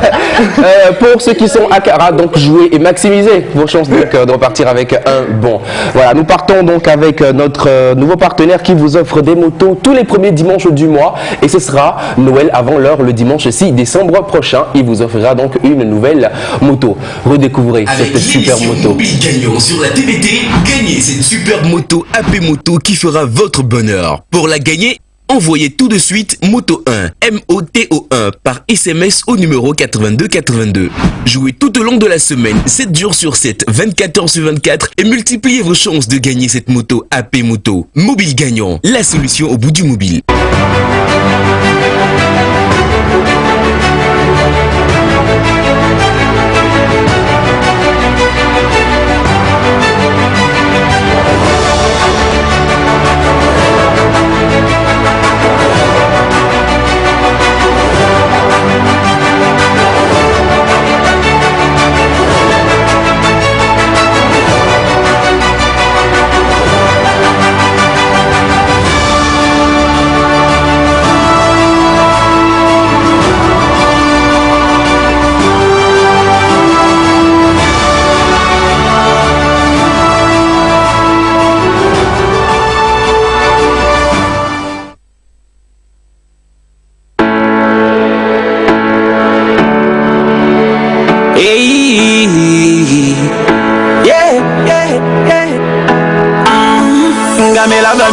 Pour ceux qui sont à Cara, donc jouez et maximisez vos chances de repartir avec un bon. Voilà, nous partons donc avec notre nouveau partenaire qui vous offre des motos tous les premiers dimanches du mois et ce sera Noël avant l'heure le dimanche 6 décembre prochain. Il vous offrira donc une nouvelle moto. Redécouvrez cette super moto. Mobile Gagnant sur la TVT, gagnez cette super moto AP Moto qui fera votre bonheur. Pour la gagner, envoyez tout de suite Moto 1, MOTO1 par SMS au numéro 8282. Jouez tout au long de la semaine, 7 jours sur 7, 24 heures sur 24 et multipliez vos chances de gagner cette moto AP Moto. Mobile Gagnant, la solution au bout du mobile.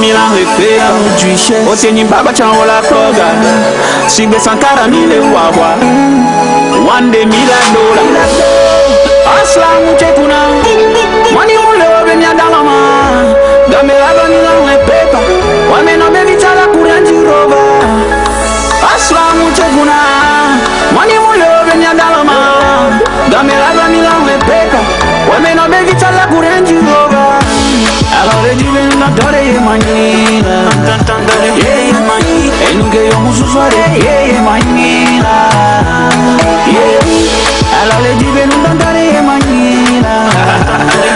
mila repea mujuishe Oteni baba changola koga Sibe sankara mile wawa Wande mila dola Asla muchekuna Mani mule obe miadalama Gamela banila repeka Wamena bebi chala kuranji roba Asla muchekuna Mani mule obe miadalama Gamela banila repeka Wamena bebi chala kuranji roba Alors les divins n'adorent les manila Yeah, mani Et nous gagnons musu soirée Yeah, manila Yeah Alors les divins n'adorent les manila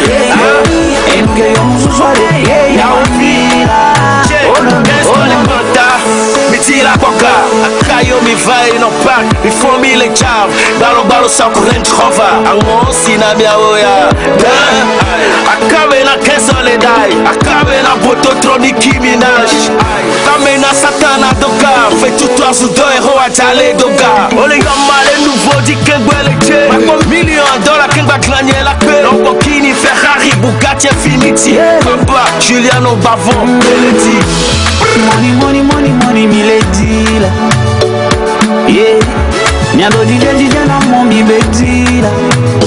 Yeah, et nous gagnons musu soirée Yeah, manila Mitila Koka, Akayo mi vai no park, mi fomi le chav, balo sa Range Rover, Ango sina bia oya, Akabe na keso le dai, Akabe na boto troni Minaj, Kame na satana doga, fait tout toi sous deux héros à Tale doga, Ole yama le nouveau di kengwele che, Mako $1,000,000 kengba glanye la paix, Lamborghini, Ferrari, Bugatti, Infiniti, Papa, Giuliano Bavon, Melody. Money, money, money, money, mi le di la Yeah Miado DJ na mo mi be di la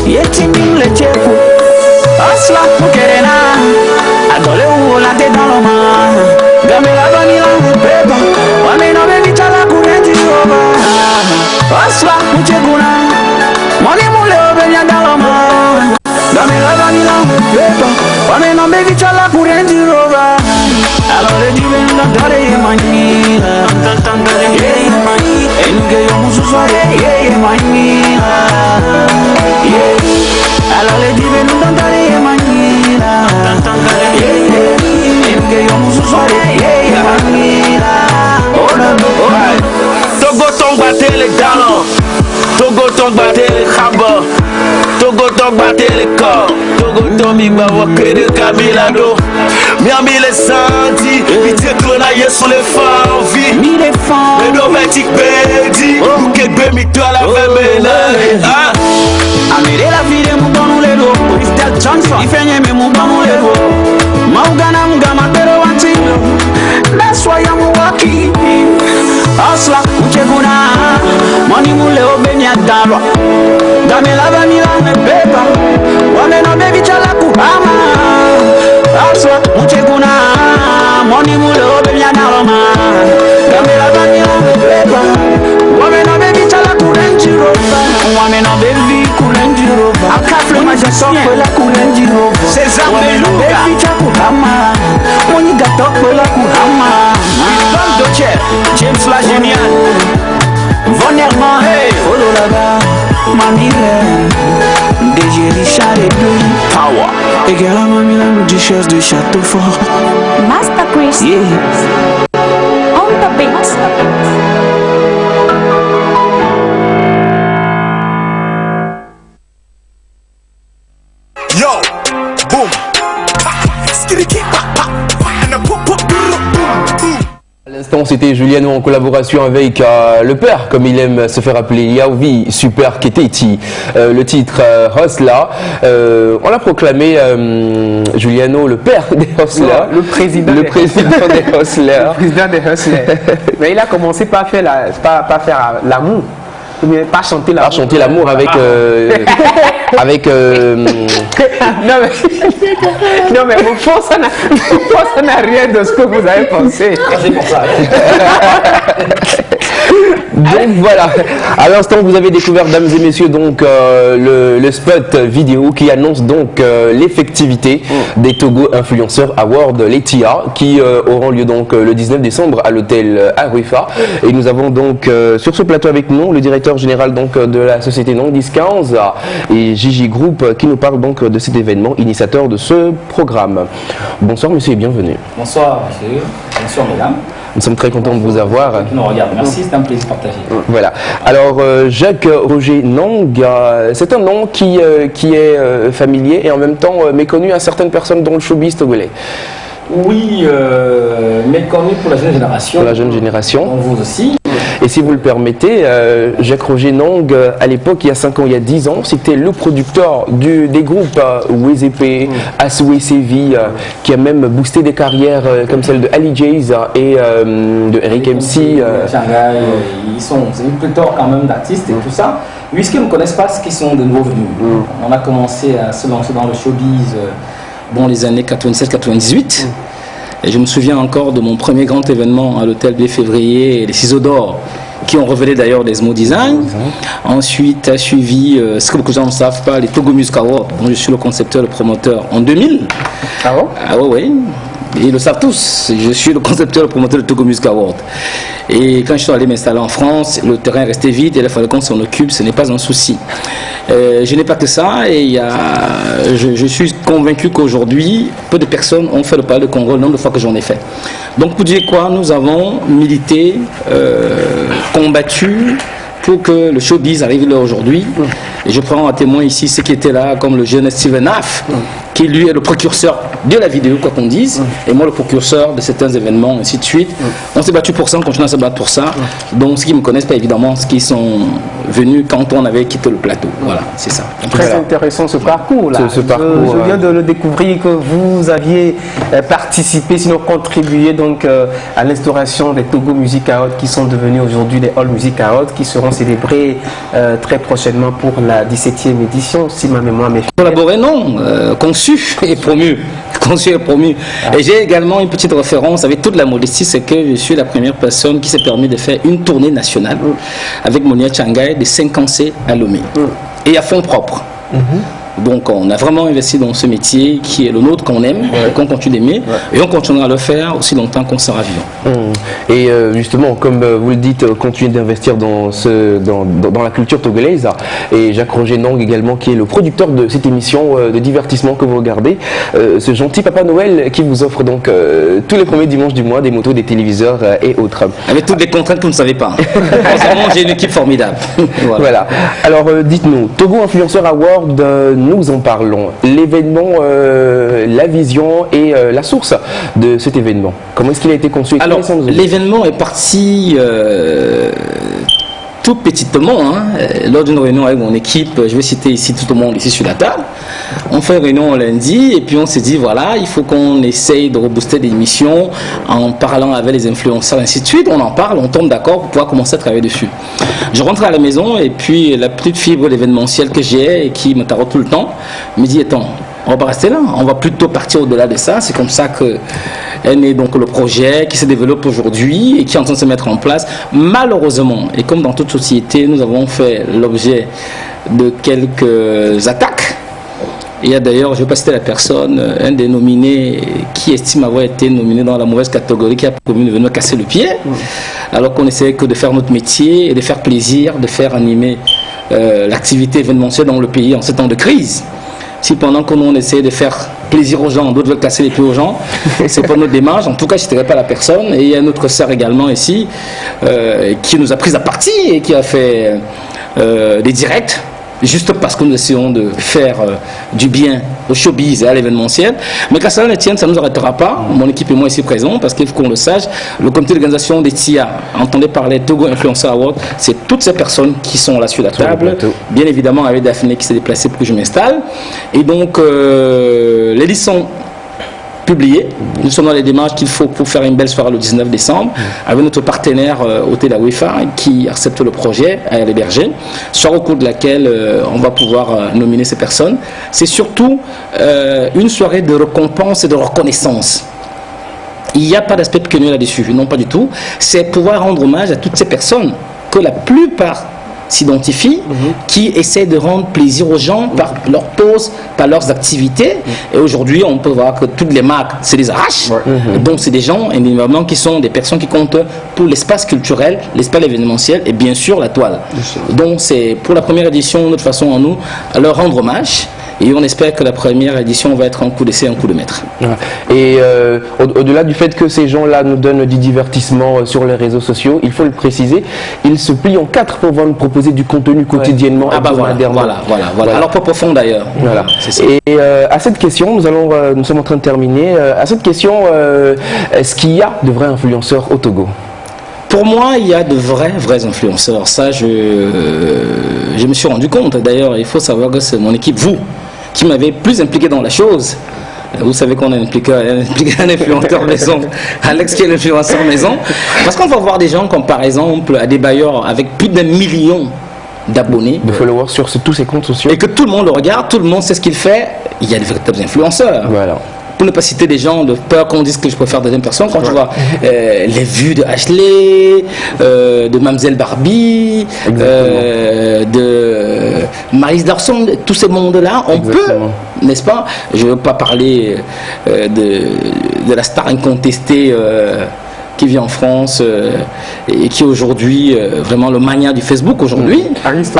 Yeti mi le chepo Asla mukerena Adole uola te daloma Gamela bani la beba Wame no bebi chala kurenti roba Asla muchekuna Money mule obe nya daloma Gamela bani la beba Wame no bebi chala kurenti roba Alors les divins n'adorent les manila Yeah, mani Et nous gagnons musu soirée Yeah, manila Yeah Alors les divins n'adorent les manila Yeah Et nous gagnons musu soirée Yeah, manila Oh là là Togo ton batté les talons Togo ton batté les khaba Togo ton batté les corps Togo ton mi bawa kede kabilado Miami les santi Pitié clonaillé sur les femmes vie Mi les femmes Mais dométique bédi Ou kebe mi toi la femelle Amere la vie de mon bon lelo Mr. Johnson Il fait nier mon bon lelo Maugana mugama pero wantilo That's why I'm walking Asla ucheguna Money mule obeni adalwa Gamela banila mebeba Wamena bebi chala kuhama Asla ucheguna Money mule obeni adalwa Gamela banila mebeba Wamena bebi chala kurenji roba Wamena bebi kurenji roba Akafle majasokwe la kurenji roba César Beluga Bebi chakuhama Moni gatokwe la kuhama Van Docher James la génial Von Herman Hey Olo là-bas Mamile DG Richard et Blue Power Égal à Mamile nous duchesse de Châteaufort Master Chris Yeah On the beat Yo, boom, skidiki, pa, pa, pa, and a pop, pop, boom. À l'instant, c'était Giuliano en collaboration avec le père, comme il aime se faire appeler, Yaovi Super Keteti. Le titre Hustler, on l'a proclamé Giuliano, le père des Hustlers. Le président des Hustlers. Le président des Hustlers. Mais il a commencé par faire l'amour. Pas chanter l'amour. Pas chanter l'amour avec avec non mais au fond ça n'a rien de ce que vous avez pensé. C'est pour ça. Donc voilà, à l'instant vous avez découvert, dames et messieurs, donc le spot vidéo qui annonce donc l'effectivité des Togo Influenceurs Awards, les TIA, qui auront lieu donc le 19 décembre à l'hôtel Arufa. Et nous avons donc sur ce plateau avec nous le directeur général donc de la société Non 1015 et Gigi Group qui nous parle donc de cet événement, initiateur de ce programme. Bonsoir monsieur et bienvenue. Bonsoir monsieur, bonsoir mesdames. Nous sommes très contents de vous avoir. Qui nous regardent. Merci, c'est un plaisir partagé. Voilà. Alors, Jacques-Roger Nang, c'est un nom qui est familier et en même temps méconnu à certaines personnes dans le showbiz togolais. Oui, mais connu pour la jeune génération. Pour la jeune génération. Pour vous aussi. Et si vous le permettez, Jacques-Roger Nong, à l'époque, il y a 5 ans, il y a 10 ans, c'était le producteur des groupes Wezepe, Aswe Sevi, qui a même boosté des carrières comme celle de Ali Jays et de Eric MC. Shanghai, c'est une pléthore quand même d'artistes et tout ça. Puisqu'ils ne connaissent pas ce qui sont de nouveaux venus. On a commencé à se lancer dans le showbiz dans les années 97-98. Et je me souviens encore de mon premier grand événement à l'hôtel de février, les Ciseaux d'Or, qui ont révélé d'ailleurs des Smo Design. Ensuite a suivi, ce que beaucoup de gens ne savent pas, les Togo Music Awards, dont je suis le concepteur et le promoteur en 2000. Ah bon? Ah oui. Ils le savent tous, je suis le concepteur et le promoteur de Togo Music Awards. Et quand je suis allé m'installer en France, le terrain restait vide et il fallait qu'on s'en occupe, ce n'est pas un souci. Je n'ai pas que ça et je suis convaincu qu'aujourd'hui, peu de personnes ont fait le pas de Congo le nombre de fois que j'en ai fait. Donc pour dire quoi, nous avons milité, combattu pour que le showbiz arrive là aujourd'hui. Et je prends à témoin ici ceux qui étaient là, comme le jeune Steven Naff, qui lui est le précurseur de la vidéo, quoi qu'on dise, et moi le précurseur de certains événements, ainsi de suite. On s'est battu pour ça, on continue à se battre pour ça. Donc ceux qui ne me connaissent pas évidemment, ceux qui sont venus quand on avait quitté le plateau. Voilà, c'est ça. Très intéressant ce parcours là. Je viens de le découvrir que vous aviez participé, sinon contribué donc à l'instauration des Togo Music Awards qui sont devenus aujourd'hui les All Music Awards qui seront célébrés très prochainement pour la 17e édition, si ma mémoire m'est fidèle. Collaborer, non. Conçu et promu. Conçu et promu. Et j'ai également une petite référence avec toute la modestie, c'est que je suis la première personne qui s'est permis de faire une tournée nationale avec Monia Changai de 5 à Lomé. Et à fond propre. Donc on a vraiment investi dans ce métier qui est le nôtre qu'on aime, qu'on continue d'aimer, et on continuera à le faire aussi longtemps qu'on sera vivant. Et justement, comme vous le dites, continuez d'investir dans la culture togolaise. Et Jacques-Roger Nong également, qui est le producteur de cette émission de divertissement que vous regardez, ce gentil Papa Noël qui vous offre donc tous les premiers dimanches du mois des motos, des téléviseurs et autres. Avec toutes les contraintes que vous ne savez pas. Heureusement, j'ai une équipe formidable. Voilà. Alors dites-nous, Togo Influencer Award, nous en parlons. L'événement, la vision et la source de cet événement. Comment est-ce qu'il a été conçu? Alors, l'événement est parti tout petitement, lors d'une réunion avec mon équipe. Je vais citer ici tout le monde ici sur la table. On fait une réunion lundi et puis on s'est dit voilà, il faut qu'on essaye de rebooster des émissions en parlant avec les influenceurs, ainsi de suite. On en parle, on tombe d'accord pour pouvoir commencer à travailler dessus. Je rentre à la maison et puis la petite fibre d'événementiel que j'ai et qui me taraude tout le temps me dit attends, on va pas rester là, on va plutôt partir au-delà de ça. C'est comme ça que est né donc le projet qui se développe aujourd'hui et qui est en train de se mettre en place. Malheureusement, et comme dans toute société, nous avons fait l'objet de quelques attaques. Il y a d'ailleurs, je ne vais pas citer la personne, un des nominés qui estime avoir été nominé dans la mauvaise catégorie, qui a promis de venir me casser le pied, alors qu'on essayait que de faire notre métier et de faire plaisir, de faire animer l'activité événementielle dans le pays en ces temps de crise. Si pendant que nous on essaie de faire plaisir aux gens, d'autres veulent casser les pieds aux gens, c'est pas notre démarche. En tout cas, je ne dirais pas la personne. Et il y a notre sœur également ici qui nous a pris à partie et qui a fait des directs. Juste parce que nous essayons de faire du bien au showbiz et à l'événementiel. Mais qu'à cela ne tienne, ça ne nous arrêtera pas. Mon équipe et moi ici présents, parce qu'il faut qu'on le sache, le comité d'organisation des TIA, entendez parler Togo Influencer Award, c'est toutes ces personnes qui sont là sur la table. Bien évidemment avec Daphné qui s'est déplacée pour que je m'installe. Et donc, les listes sont publiées. Nous sommes dans les démarches qu'il faut pour faire une belle soirée le 19 décembre avec notre partenaire Hôtel Awifa qui accepte le projet à l'héberger, soirée au cours de laquelle on va pouvoir nominer ces personnes. C'est surtout une soirée de récompense et de reconnaissance. Il n'y a pas d'aspect pécuniaire là-dessus, non pas du tout. C'est pouvoir rendre hommage à toutes ces personnes que la plupart s'identifient, qui essaient de rendre plaisir aux gens par leur pause, par leurs activités. Et aujourd'hui, on peut voir que toutes les marques se les arrachent. Donc, c'est des gens, évidemment, qui sont des personnes qui comptent pour l'espace culturel, l'espace événementiel et bien sûr la toile. Donc, c'est pour la première édition, notre façon à nous, à leur rendre hommage Et on espère que la première édition va être un coup d'essai, un coup de maître. Et au-delà du fait que ces gens-là nous donnent du divertissement sur les réseaux sociaux, il faut le préciser, ils se plient en 4 pour pouvoir nous proposer du contenu quotidiennement. Voilà. Alors pas profond d'ailleurs. Voilà. Et à cette question, nous sommes en train de terminer. À cette question, est-ce qu'il y a de vrais influenceurs au Togo? Pour moi, il y a de vrais influenceurs. Ça, je me suis rendu compte. D'ailleurs, il faut savoir que c'est mon équipe, vous, qui m'avez plus impliqué dans la chose. Vous savez qu'on a impliqué un influenceur maison, Alex qui est l'influenceur maison. Parce qu'on va voir des gens comme par exemple Adebayor avec plus d'1 million d'abonnés. De followers sur tous ses comptes sociaux. Et que tout le monde le regarde, tout le monde sait ce qu'il fait. Il y a de véritables influenceurs. Voilà. Pour ne pas citer des gens de peur qu'on dise que je préfère deuxième personne, quand je vois les vues de Ashley, de Mamzelle Barbie, de Maryse Darson, tous ces mondes-là, on peut, n'est-ce pas? Je ne veux pas parler de la star incontestée qui vit en France et qui est aujourd'hui vraiment le mania du Facebook aujourd'hui. Aristo,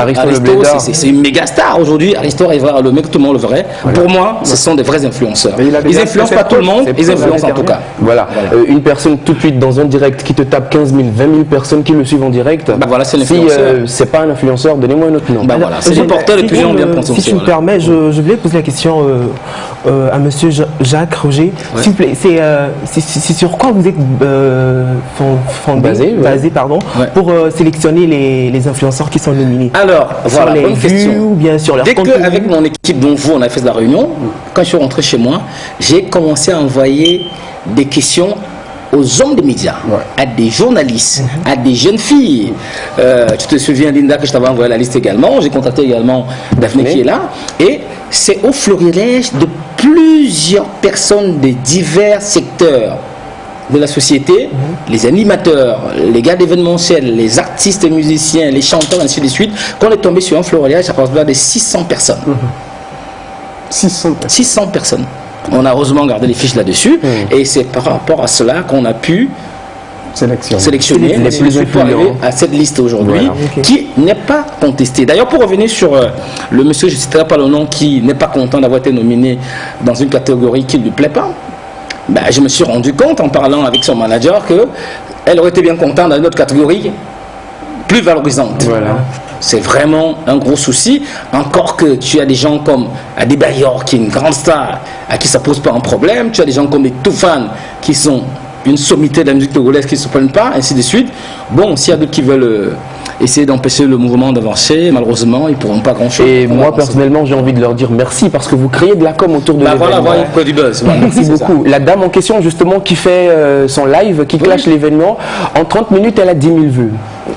c'est une méga star aujourd'hui. Aristo arrivera le mec, tout le monde le verrait. Voilà. Pour moi, ce sont des vrais influenceurs. Ils influencent pas tout le monde, ils influencent en tout cas. Voilà. Une personne tout de suite dans un direct qui te tape 15 000, 20 000 personnes qui le suivent en direct. Voilà, c'est l'influenceur. Si c'est pas un influenceur, donnez-moi un autre nom. Voilà, c'est le porteur de pigeons bien pensé. Si tu me permets, je voulais poser la question à monsieur Jacques Roger. S'il vous plaît, c'est sur quoi vous êtes basé pour sélectionner les influenceurs qui sont nominés? Alors, voilà, sur les bonne question. Ou bien sur leur Dès contenu. qu'avec mon équipe dont vous, on a fait de la réunion, quand je suis rentré chez moi, j'ai commencé à envoyer des questions aux hommes des médias, à des journalistes, à des jeunes filles. Tu te souviens, Linda, que je t'avais envoyé la liste également. J'ai contacté également Daphné qui est là. Et c'est au florilège de plusieurs personnes de divers secteurs de la société, les animateurs, les gars d'événementiel, les artistes et musiciens, les chanteurs, ainsi de suite, qu'on est tombé sur un florilège à partir de 600 personnes. 600 personnes. On a heureusement gardé les fiches là-dessus, et c'est par rapport à cela qu'on a pu sélectionner les plus pour arriver à cette liste aujourd'hui, qui n'est pas contestée. D'ailleurs, pour revenir sur le monsieur, je ne citerai pas le nom, qui n'est pas content d'avoir été nominé dans une catégorie qui ne lui plaît pas, je me suis rendu compte en parlant avec son manager qu'elle aurait été bien contente dans une autre catégorie plus valorisante. Voilà. C'est vraiment un gros souci. Encore que tu as des gens comme Adebayor, qui est une grande star, à qui ça pose pas un problème. Tu as des gens comme les Toufan, qui sont une sommité de la musique togolaise, qui ne se prennent pas, ainsi de suite. Bon, s'il y a d'autres qui veulent essayer d'empêcher le mouvement d'avancer, malheureusement, ils ne pourront pas grand-chose. Et moi, personnellement, j'ai envie de leur dire merci parce que vous créez de la com autour de l'événement. Voilà, il du buzz. Voilà, merci beaucoup. La dame en question, justement, qui fait son live, qui clash l'événement, en 30 minutes, elle a 10 000 vues.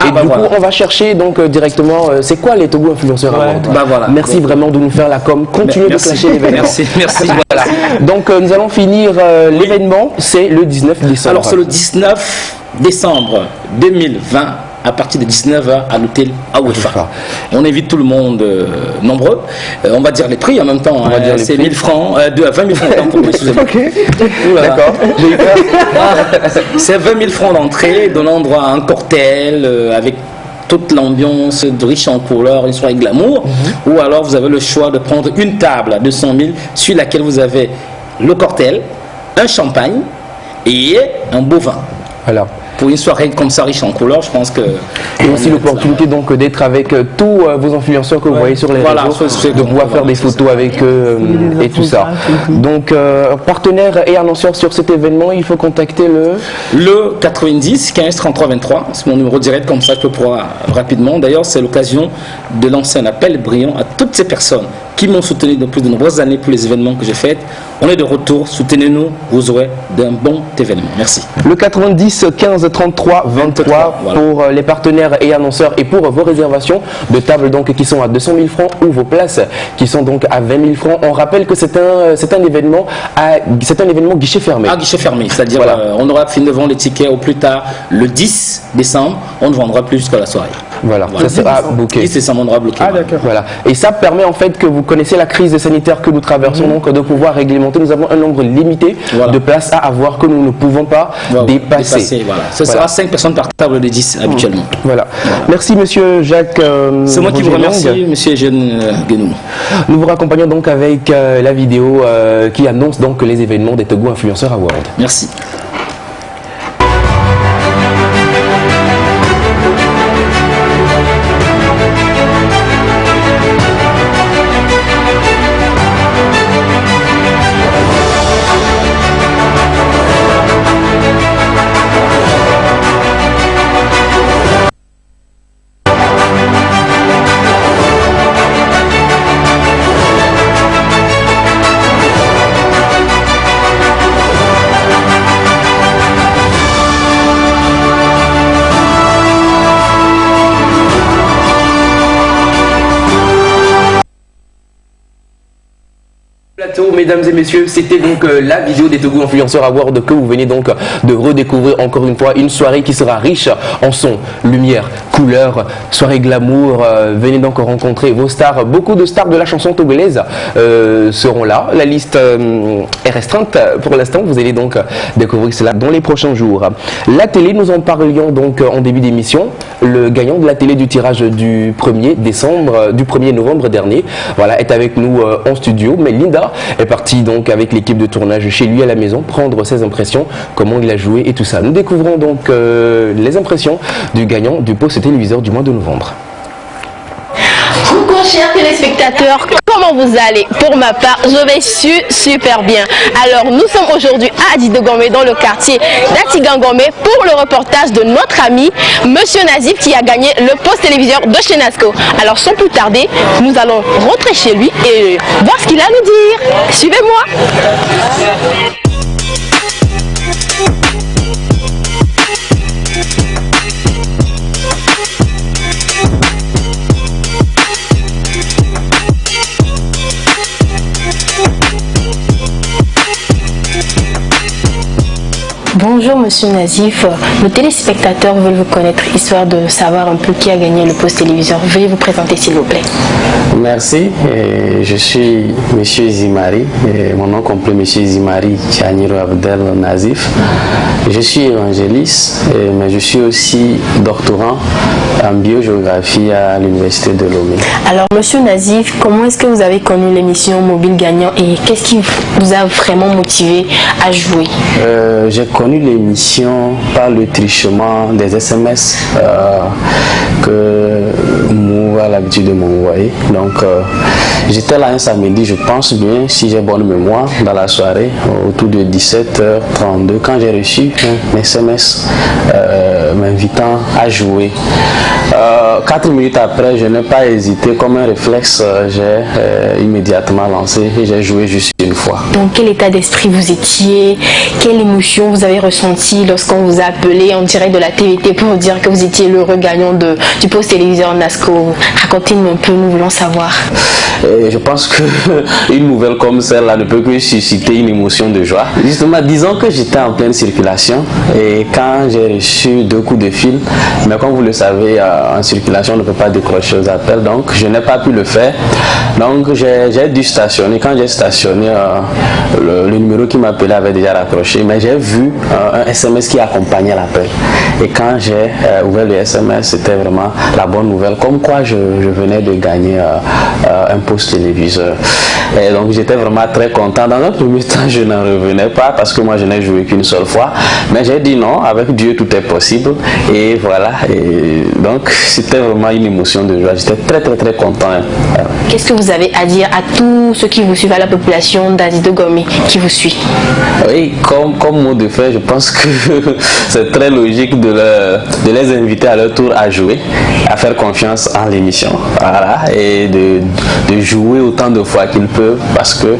Et du coup, on va chercher donc directement, c'est quoi les Togo influenceurs à vendre. Merci vraiment de nous faire la com. Continuez de clasher l'événement. Merci. Voilà. Donc, nous allons finir l'événement, c'est le 19 décembre. Alors, c'est le 19 décembre 2020. À partir de 19h à l'hôtel Awefa. On invite tout le monde nombreux. On va dire les prix en même temps. C'est 1000 francs, 20 000 francs d'entrée. D'accord. C'est 20 000 francs d'entrée, donnant droit à un cocktail avec toute l'ambiance de riche en couleurs, une soirée glamour. Ou alors vous avez le choix de prendre une table à 200 000 sur laquelle vous avez le cocktail, un champagne et un beau vin. Voilà. Pour une soirée comme ça riche en couleurs, je pense que... Et aussi l'opportunité donc d'être avec tous vos influenceurs que vous voyez sur les réseaux, de pouvoir faire des photos avec eux et tout ça. Donc partenaire et annonceur sur cet événement, il faut contacter le 90 15 33 23, c'est mon numéro direct, comme ça je peux pouvoir rapidement. D'ailleurs, c'est l'occasion de lancer un appel brillant à toutes ces personnes qui m'ont soutenu depuis de nombreuses années pour les événements que j'ai faits. On est de retour, soutenez-nous, vous aurez d'un bon événement. Merci. Le 90 15 33 23 pour les partenaires et annonceurs et pour vos réservations de tables donc qui sont à 200 000 francs ou vos places qui sont donc à 20 000 francs. On rappelle que c'est un événement guichet fermé. Guichet fermé, c'est-à-dire on aura fini de vendre les tickets au plus tard le 10 décembre. On ne vendra plus jusqu'à la soirée. Voilà, ça sera booké. 10 décembre, on aura bloqué. Ah, d'accord. Voilà. Et ça permet en fait que vous connaissez la crise sanitaire que nous traversons, donc de pouvoir réglementer. Nous avons un nombre limité de places à avoir que nous ne pouvons pas dépasser. Voilà. Ce sera 5 personnes par table de 10 habituellement. Voilà. Merci monsieur Jacques. C'est moi qui vous remercie, monsieur Eugène Guénou. Nous vous raccompagnons donc avec la vidéo qui annonce donc les événements des Togo Influenceurs Awards. Merci. Mesdames et messieurs, c'était donc la vidéo des Togo Influenceurs Awards que vous venez donc de redécouvrir encore une fois. Une soirée qui sera riche en son, lumière, couleurs, soirée glamour. Venez donc rencontrer vos stars. Beaucoup de stars de la chanson togolaise seront là. La liste est restreinte pour l'instant. Vous allez donc découvrir cela dans les prochains jours. La télé, nous en parlions donc en début d'émission. Le gagnant de la télé du tirage du 1er novembre dernier, voilà, est avec nous en studio. Mais Linda est parti donc avec l'équipe de tournage chez lui à la maison prendre ses impressions, comment il a joué et tout ça. Nous découvrons donc les impressions du gagnant du poste téléviseur du mois de novembre. Coucou chers téléspectateurs, comment vous allez? Pour ma part, je vais super bien. Alors nous sommes aujourd'hui à Adidogomé dans le quartier d'Atigangomé pour le reportage de notre ami Monsieur Nazif qui a gagné le poste téléviseur de chez Nasco. Alors sans plus tarder, nous allons rentrer chez lui et voir ce qu'il a à nous dire. Suivez-moi. Bonjour Monsieur Nazif, nos téléspectateurs veulent vous connaître, histoire de savoir un peu qui a gagné le poste téléviseur. Veuillez vous présenter s'il vous plaît. Merci, je suis Monsieur Zimari, mon nom complet Monsieur Zimari Chaniro Abdel Nazif. Je suis évangéliste, mais je suis aussi doctorant en biogéographie à l'université de Lomé. Alors Monsieur Nazif, comment est-ce que vous avez connu l'émission Mobile Gagnant et qu'est-ce qui vous a vraiment motivé à jouer? J'ai connu l'émission par le trichement des SMS que Mou a l'habitude de m'envoyer. Donc j'étais là un samedi, je pense bien, si j'ai bonne mémoire, dans la soirée, autour de 17h32, quand j'ai reçu un SMS m'invitant à jouer. 4 minutes après, je n'ai pas hésité, comme un réflexe, j'ai immédiatement lancé et j'ai joué juste une fois. Dans quel état d'esprit vous étiez? Quelle émotion vous avez ressentie lorsqu'on vous a appelé en direct de la TVT pour vous dire que vous étiez l'heureux gagnant du poste téléviseur Nasco? Racontez-nous un peu, nous voulons savoir. Je pense qu'une nouvelle comme celle-là ne peut que susciter une émotion de joie. Justement, disons que j'étais en pleine circulation et quand j'ai reçu 2 coups de fil, mais comme vous le savez, en circulation, on ne peut pas décrocher aux appels, donc je n'ai pas pu le faire. Donc j'ai dû stationner. Quand j'ai stationné, le numéro qui m'appelait avait déjà raccroché, mais j'ai vu un SMS qui accompagnait l'appel. Et quand j'ai ouvert le SMS, c'était vraiment la bonne nouvelle, comme quoi je venais de gagner un poste téléviseur. Et donc j'étais vraiment très content. Dans un premier temps, je n'en revenais pas parce que moi je n'ai joué qu'une seule fois, mais j'ai dit non, avec Dieu tout est possible. Et voilà, et donc c'était vraiment une émotion de joie. J'étais très content. Qu'est-ce que vous avez à dire à tous ceux qui vous suivent, à la population d'Adidogomé qui vous suit? Oui, comme mot de fait, je pense que c'est très logique de les inviter à leur tour à jouer, à faire confiance en l'émission, voilà, et de jouer autant de fois qu'ils peuvent, parce que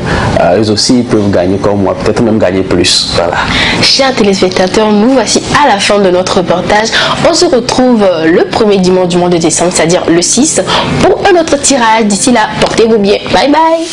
eux aussi ils peuvent gagner comme moi, peut-être même gagner plus. Voilà. Chers téléspectateurs, nous voici à la fin de notre reportage. On se retrouve le premier dimanche du mois de décembre, c'est-à-dire le 6, pour un autre tirage. D'ici là, portez-vous bien. Bye bye.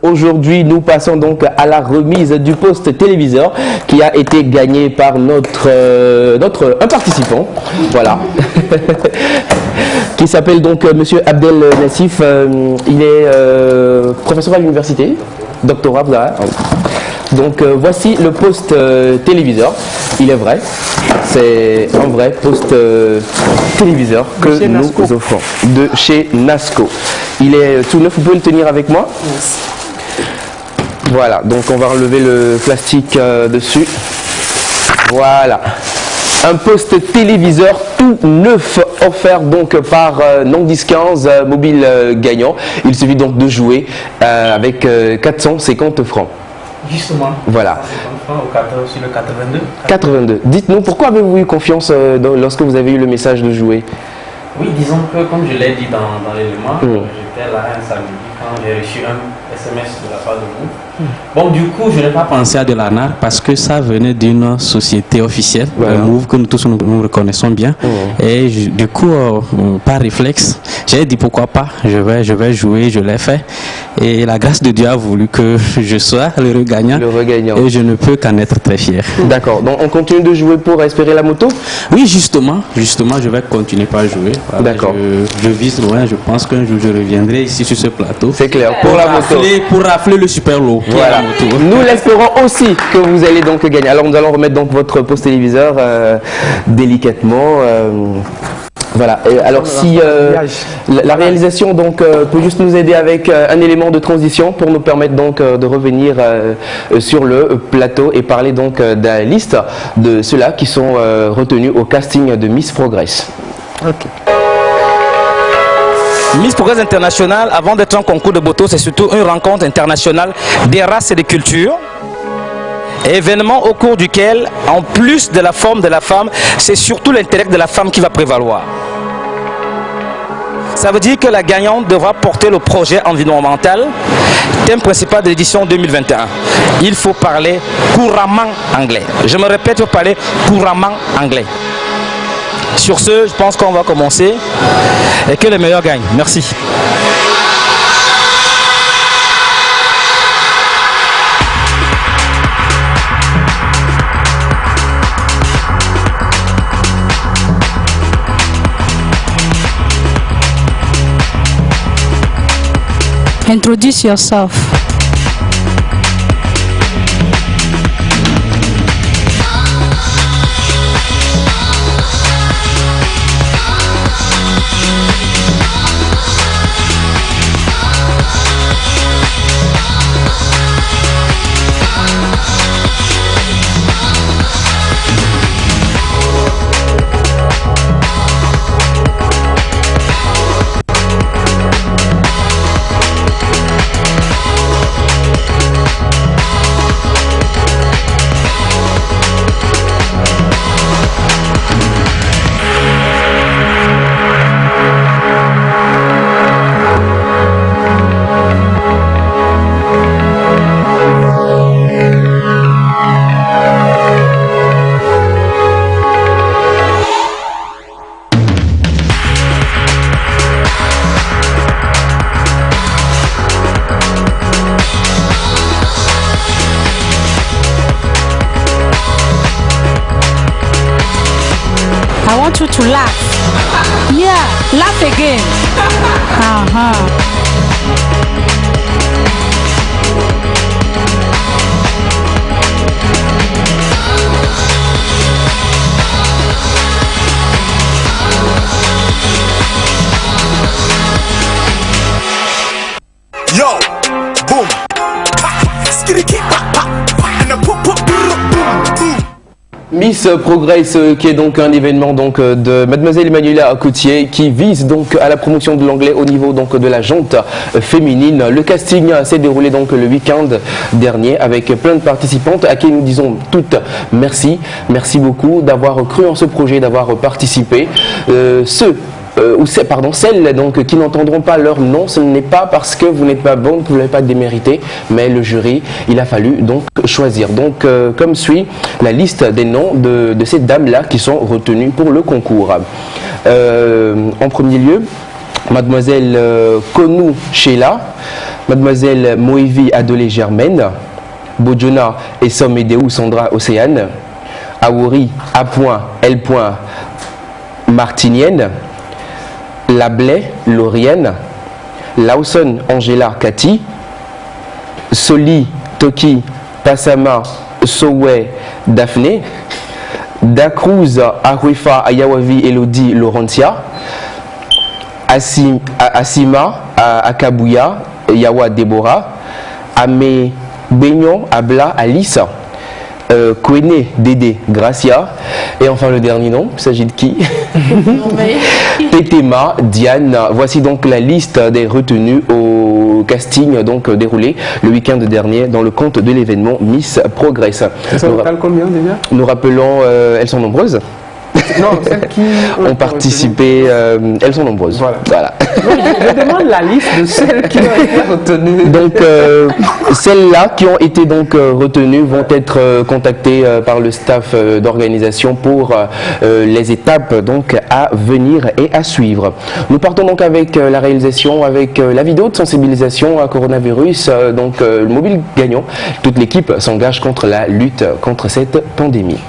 Aujourd'hui, nous passons donc à la remise du poste téléviseur qui a été gagné par un participant, voilà, qui s'appelle donc Monsieur Abdel Nassif. Il est professeur à l'université, doctorat, voilà. Donc voici le poste téléviseur. Il est vrai, c'est un vrai poste téléviseur que nous offrons de chez Nasco. Il est tout neuf, vous pouvez le tenir avec moi? Voilà, donc on va relever le plastique dessus. Voilà. Un poste téléviseur tout neuf offert donc par Nandis 15 mobile gagnant. Il suffit donc de jouer avec 450 francs. Justement. Voilà. Sur le 82. 82. Dites-nous, pourquoi avez-vous eu confiance lorsque vous avez eu le message de jouer? Oui, disons que comme je l'ai dit dans l'élément, j'étais là un samedi quand j'ai reçu un SMS de la part de vous. Bon, du coup, je n'ai pas pensé à de l'ANAR parce que ça venait d'une société officielle, un Move que nous tous nous reconnaissons bien. Et du coup, par réflexe, j'ai dit pourquoi pas, je vais jouer, je l'ai fait. Et la grâce de Dieu a voulu que je sois le regagnant. Et je ne peux qu'en être très fier. D'accord, donc on continue de jouer pour espérer la moto? Oui, justement, je vais continuer par jouer. Voilà, d'accord. Je vise loin, je pense qu'un jour je reviendrai ici sur ce plateau. C'est clair, pour la moto. Pour rafler le super lot. Voilà. Nous l'espérons aussi que vous allez donc gagner. Alors nous allons remettre donc votre poste téléviseur délicatement. Voilà. Et alors si la réalisation donc peut juste nous aider avec un élément de transition pour nous permettre donc de revenir sur le plateau et parler donc de la liste de ceux-là qui sont retenus au casting de Miss Progress. Ok. Miss Progress International, avant d'être un concours de beauté, c'est surtout une rencontre internationale des races et des cultures. Événement au cours duquel, en plus de la forme de la femme, c'est surtout l'intellect de la femme qui va prévaloir. Ça veut dire que la gagnante devra porter le projet environnemental, thème principal de l'édition 2021. Il faut parler couramment anglais. Je me répète, il faut parler couramment anglais. Sur ce, je pense qu'on va commencer et que les meilleurs gagnent. Merci. Introduce yourself. I want you to laugh. Yeah, laugh again. Yo, boom. Skitty pop pop. And a pop pop boom boom. Miss Progress qui est donc un événement donc de Mademoiselle Emmanuela Coutier qui vise donc à la promotion de l'anglais au niveau donc de la jante féminine. Le casting s'est déroulé donc le week-end dernier avec plein de participantes à qui nous disons toutes merci. Merci beaucoup d'avoir cru en ce projet, d'avoir participé. Celles donc, qui n'entendront pas leur nom, ce n'est pas parce que vous n'êtes pas bonne que vous n'avez pas démérité, mais le jury, il a fallu donc choisir. Donc, comme suit la liste des noms de ces dames-là qui sont retenues pour le concours. En premier lieu, Mademoiselle Konou Sheila, Mademoiselle Moevi Adolé Germaine, Bojona et Somedeu Sandra Océane, Aouri A.L. Martinienne, Lablais Laurienne, Lawson Angela Cathy, Soli Toki Passama Sowe Daphné, Dacruz Aruifa Ayawavi Elodie Laurentia, Asima Akabuya Yawa Deborah, Ame Beignon Abla Alice, Kwene Dédé Gracia, et enfin le dernier nom, il s'agit de qui? Pétéma Diane. Voici donc la liste des retenues au casting donc déroulé le week-end dernier dans le compte de l'événement Miss Progress. Ça total combien déjà? Nous rappelons, elles sont nombreuses. Non, celles qui ont participé, elles sont nombreuses. Voilà. Je demande la liste de celles qui ont été retenues. Donc, celles-là qui ont été donc retenues vont être contactées par le staff d'organisation pour les étapes donc à venir et à suivre. Nous partons donc avec la réalisation, avec la vidéo de sensibilisation à coronavirus. Donc, le mobile gagnant, toute l'équipe s'engage contre la lutte contre cette pandémie.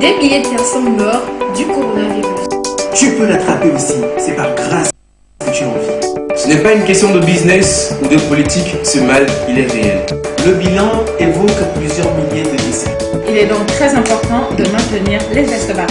Des milliers de personnes meurent du coronavirus. Tu peux l'attraper aussi, c'est par grâce que tu en vis. Ce n'est pas une question de business ou de politique, ce mal, il est réel. Le bilan évoque plusieurs milliers de décès. Il est donc très important de maintenir les gestes barrières.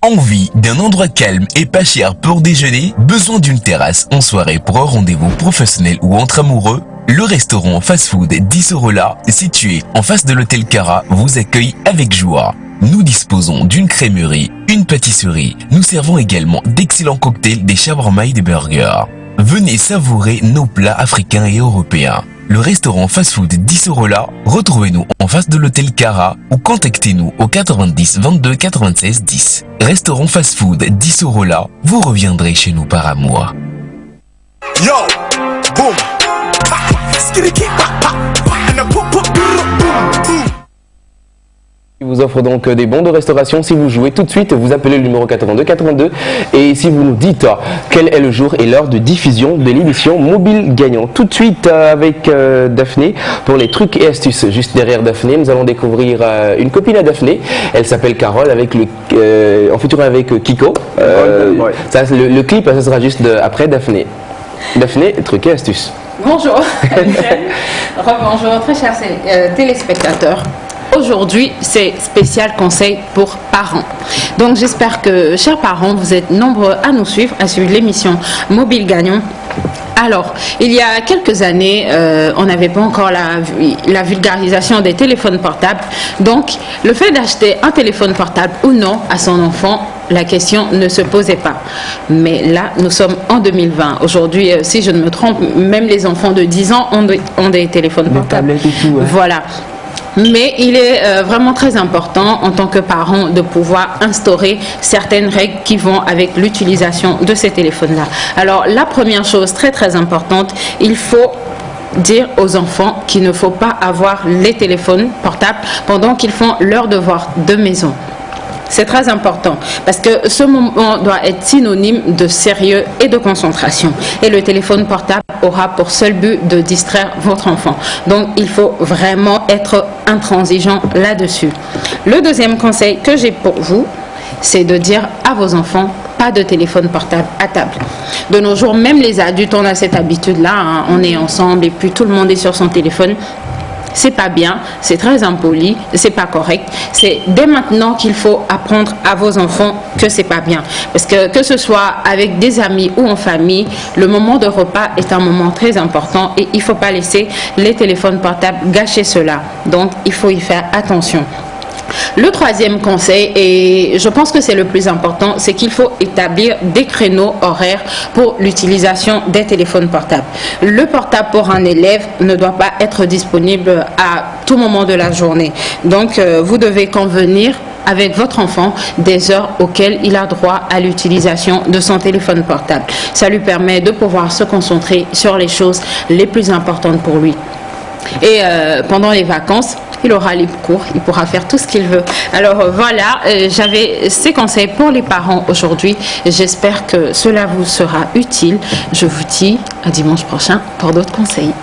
Envie d'un endroit calme et pas cher pour déjeuner? Besoin d'une terrasse en soirée pour un rendez-vous professionnel ou entre amoureux? Le restaurant fast-food 10 Orola, situé en face de l'hôtel Cara, vous accueille avec joie. Nous disposons d'une crèmerie, une pâtisserie. Nous servons également d'excellents cocktails, des shawarma et des burgers. Venez savourer nos plats africains et européens. Le restaurant fast-food 10 Orola, retrouvez-nous en face de l'hôtel Cara ou contactez-nous au 90 22 96 10. Restaurant fast-food 10 Orola, vous reviendrez chez nous par amour. Yo, boom, skitty and a poop, boom, boom. Il vous offre donc des bons de restauration. Si vous jouez tout de suite, vous appelez le numéro 82 82 et si vous nous dites quel est le jour et l'heure de diffusion de l'émission Mobile Gagnant. Tout de suite avec Daphné pour les trucs et astuces. Juste derrière Daphné, nous allons découvrir une copine à Daphné. Elle s'appelle Carole avec en featuring avec Kiko. Ça, le clip, ça sera juste après Daphné. Daphné, trucs et astuces. Bonjour. Bonjour très chers téléspectateurs. Aujourd'hui, c'est spécial conseil pour parents. Donc j'espère que, chers parents, vous êtes nombreux à nous suivre, à suivre l'émission Mobile Gagnant. Alors, il y a quelques années, on n'avait pas encore la vulgarisation des téléphones portables. Donc, le fait d'acheter un téléphone portable ou non à son enfant, la question ne se posait pas. Mais là, nous sommes en 2020. Aujourd'hui, si je ne me trompe, même les enfants de 10 ans ont des téléphones portables. Tablettes et tout, ouais. Voilà. Mais il est vraiment très important en tant que parent de pouvoir instaurer certaines règles qui vont avec l'utilisation de ces téléphones-là. Alors la première chose très très importante, il faut dire aux enfants qu'il ne faut pas avoir les téléphones portables pendant qu'ils font leurs devoirs de maison. C'est très important parce que ce moment doit être synonyme de sérieux et de concentration. Et le téléphone portable aura pour seul but de distraire votre enfant. Donc, il faut vraiment être intransigeant là-dessus. Le deuxième conseil que j'ai pour vous, c'est de dire à vos enfants, pas de téléphone portable à table. De nos jours, même les adultes, on a cette habitude-là, hein, on est ensemble et puis tout le monde est sur son téléphone. C'est pas bien, c'est très impoli, c'est pas correct. C'est dès maintenant qu'il faut apprendre à vos enfants que c'est pas bien. Parce que ce soit avec des amis ou en famille, le moment de repas est un moment très important et il faut pas laisser les téléphones portables gâcher cela. Donc, il faut y faire attention. Le troisième conseil, et je pense que c'est le plus important, c'est qu'il faut établir des créneaux horaires pour l'utilisation des téléphones portables. Le portable pour un élève ne doit pas être disponible à tout moment de la journée. Donc, vous devez convenir avec votre enfant des heures auxquelles il a droit à l'utilisation de son téléphone portable. Ça lui permet de pouvoir se concentrer sur les choses les plus importantes pour lui. Et pendant les vacances, il aura libre cours, il pourra faire tout ce qu'il veut. Alors voilà, j'avais ces conseils pour les parents aujourd'hui. J'espère que cela vous sera utile. Je vous dis à dimanche prochain pour d'autres conseils.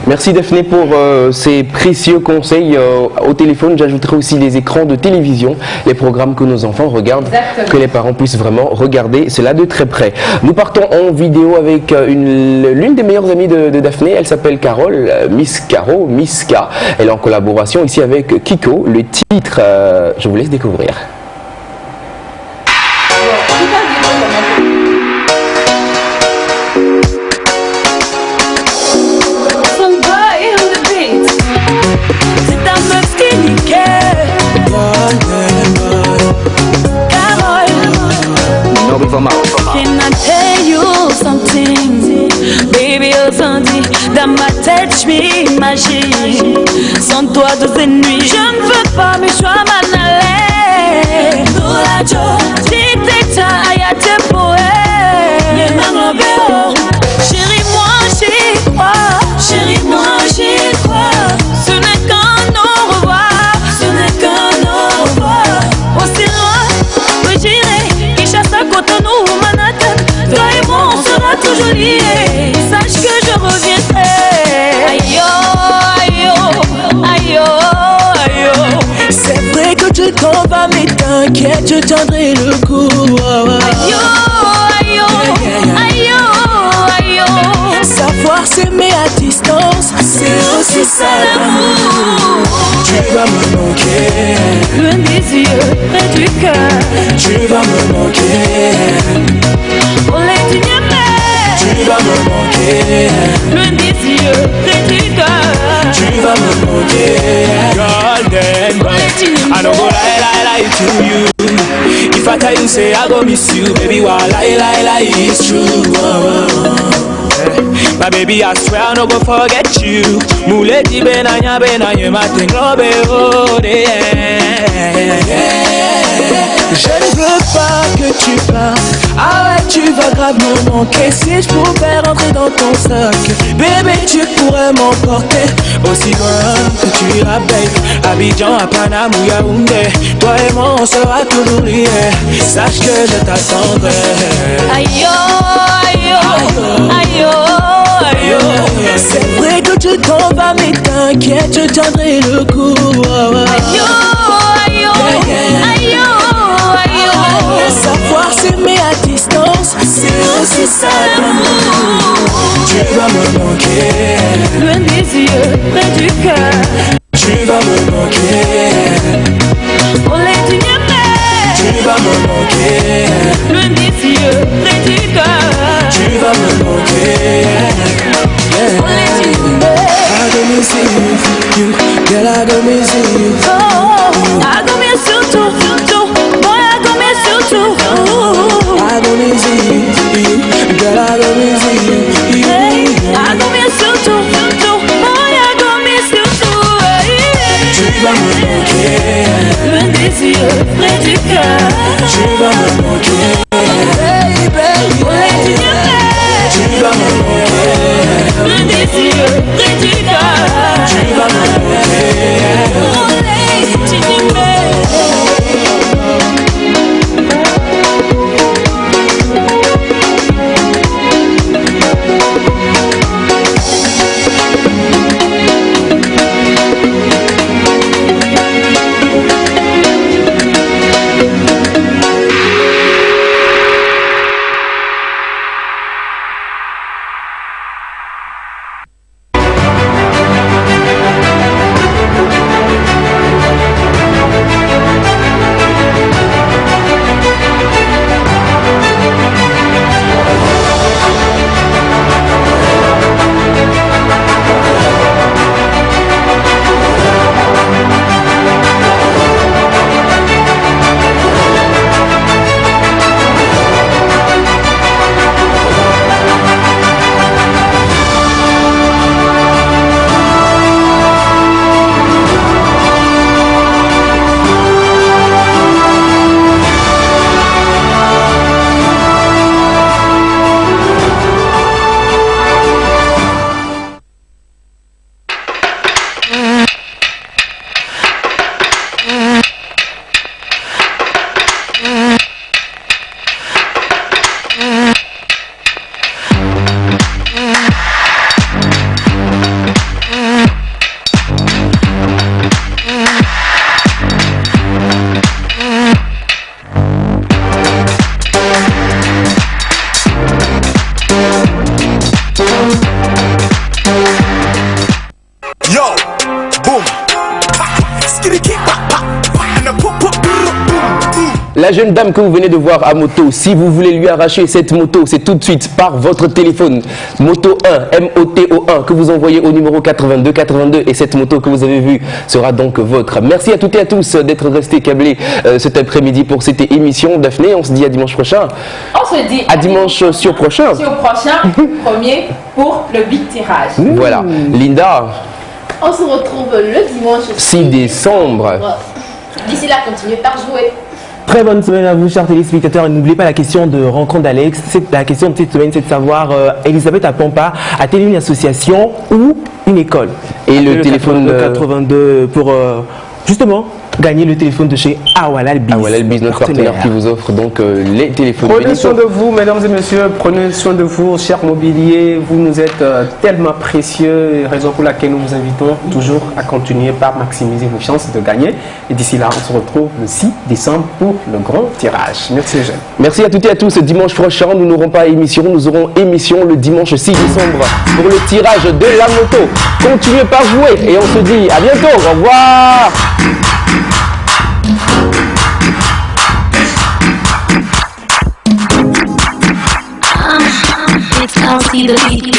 Merci Daphné pour ces précieux conseils. Au téléphone, j'ajouterai aussi les écrans de télévision, les programmes que nos enfants regardent, exactement, que les parents puissent vraiment regarder cela de très près. Nous partons en vidéo avec l'une des meilleures amies de Daphné. Elle s'appelle Carole, Miss Caro, Miss K. Elle est en collaboration ici avec Kiko. Le titre, je vous laisse découvrir. Can I tell you something? Baby, aujourd'hui, dans ma tête, je m'imagine sans toi toutes les nuits. Je ne veux pas, mais je dois m'en aller. Pour la joie, si t'es ta ayate poe. Chérie, moi j'y crois. Chérie, moi j'y crois. Ce n'est qu'un au revoir. Ce n'est qu'un au revoir. Aussi loin que j'irai, qui chasse à Cotonou ou Manhattan. Toi et moi, on sera toujours liés. Sache que je reviendrai. Aïe, aïe, aïe, aïe. C'est vrai que tu t'en vas, mais t'inquiète, je tiendrai le coup. Aïe, aïe, aïe, aïe. Savoir s'aimer à distance, c'est aussi ça l'amour. Tu vas me manquer, loin des yeux, près du cœur. Tu vas me manquer, au lait du niamey. Tu vas me manquer, loin des yeux, près du cœur. Tu vas me manquer, golden boy. I don't go lie to you. If I tell you say I go miss you, baby, why lie, it's true. My baby, I swear I no go forget you. Muleti benanya matin robe ode. Je ne veux pas que tu partes. Ah ouais, tu vas grave me manquer. Si je pouvais rentrer dans ton sac, bébé, tu pourrais m'emporter aussi loin que tu iras, babe. Abidjan, à Panama ou Yaoundé. Toi et moi, on sera toujours liés. Sache que je t'attendrai. Aïe, aïe, aïe, aïe. C'est vrai que tu t'en vas, mais t'inquiète, je tiendrai le coup. Aïe, aïe, aïe, aïe. Savoir s'aimer à distance, c'est aussi ça l'amour. Tu vas me manquer, loin des yeux, près du cœur. Tu vas me manquer, au lait du niamey. Tu vas me manquer, loin des yeux, près du cœur. Tu vas me manquer, au lait du niamey. I go miss you, girl, I go miss you. Oh, I go miss you too. I go miss you, girl, I go miss you. I go miss you too, boy, I go miss you too. Tu vas me manquer, loin des yeux, près du cœur. Tu vas me manquer, baby, au lait du niamey. Tu vas me manquer, loin des yeux, près du cœur. Tu vas me manquer, au lait du niamey. La jeune dame que vous venez de voir à moto, si vous voulez lui arracher cette moto, c'est tout de suite par votre téléphone. Moto 1, MOTO1, que vous envoyez au numéro 8282 et cette moto que vous avez vue sera donc votre. Merci à toutes et à tous d'être restés câblés cet après-midi pour cette émission. Daphné, on se dit à dimanche prochain. On se dit à dimanche sur prochain. Premier pour le big tirage. Voilà. Linda. On se retrouve le dimanche 6 décembre. D'ici là, continuez par jouer. Très bonne semaine à vous, chers téléspectateurs. Et n'oubliez pas la question de rencontre d'Alex. La question de cette semaine, c'est de savoir, Elisabeth Apompa a-t-elle une association ou une école? Et le téléphone 82 pour justement gagner le téléphone de chez Awalal Biz. Awalal Biz, notre partenaire qui vous offre donc les téléphones. Prenez soin de vous, mesdames et messieurs. Prenez soin de vous, chers mobiliers. Vous nous êtes tellement précieux, raison pour laquelle nous vous invitons toujours à continuer par maximiser vos chances de gagner. Et d'ici là, on se retrouve le 6 décembre pour le grand tirage. Merci, Eugène. Merci à toutes et à tous. Dimanche prochain, nous n'aurons pas émission. Nous aurons émission le dimanche 6 décembre pour le tirage de la moto. Continuez par jouer et on se dit à bientôt. Au revoir. I'll see the beat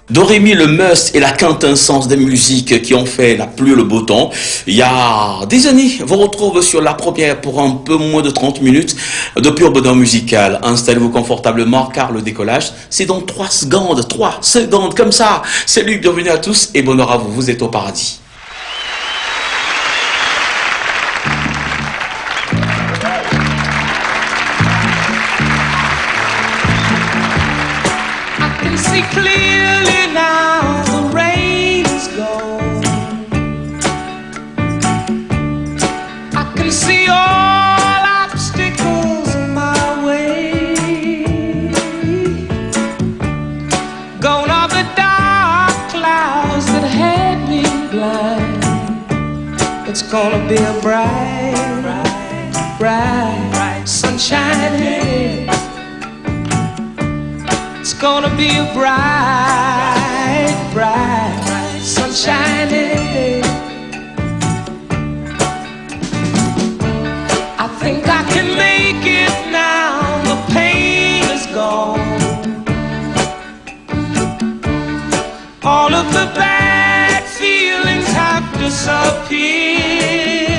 Dorémy, le must et la quintessence des musiques qui ont fait la pluie et le beau temps. Il y a des années, vous retrouvez sur la première pour un peu moins de 30 minutes de pur bonheur musical. Installez-vous confortablement car le décollage, c'est dans 3 secondes. 3 secondes comme ça. Salut, bienvenue à tous et bonheur à vous. Vous êtes au paradis. See clearly now, the rain is gone. I can see all obstacles in my way. Gone are the dark clouds that had me blind. It's gonna be a bright, bright, bright, sunshine day. It's gonna be a bright, bright, sunshiny day. I think I can make it now, the pain is gone. All of the bad feelings have disappeared.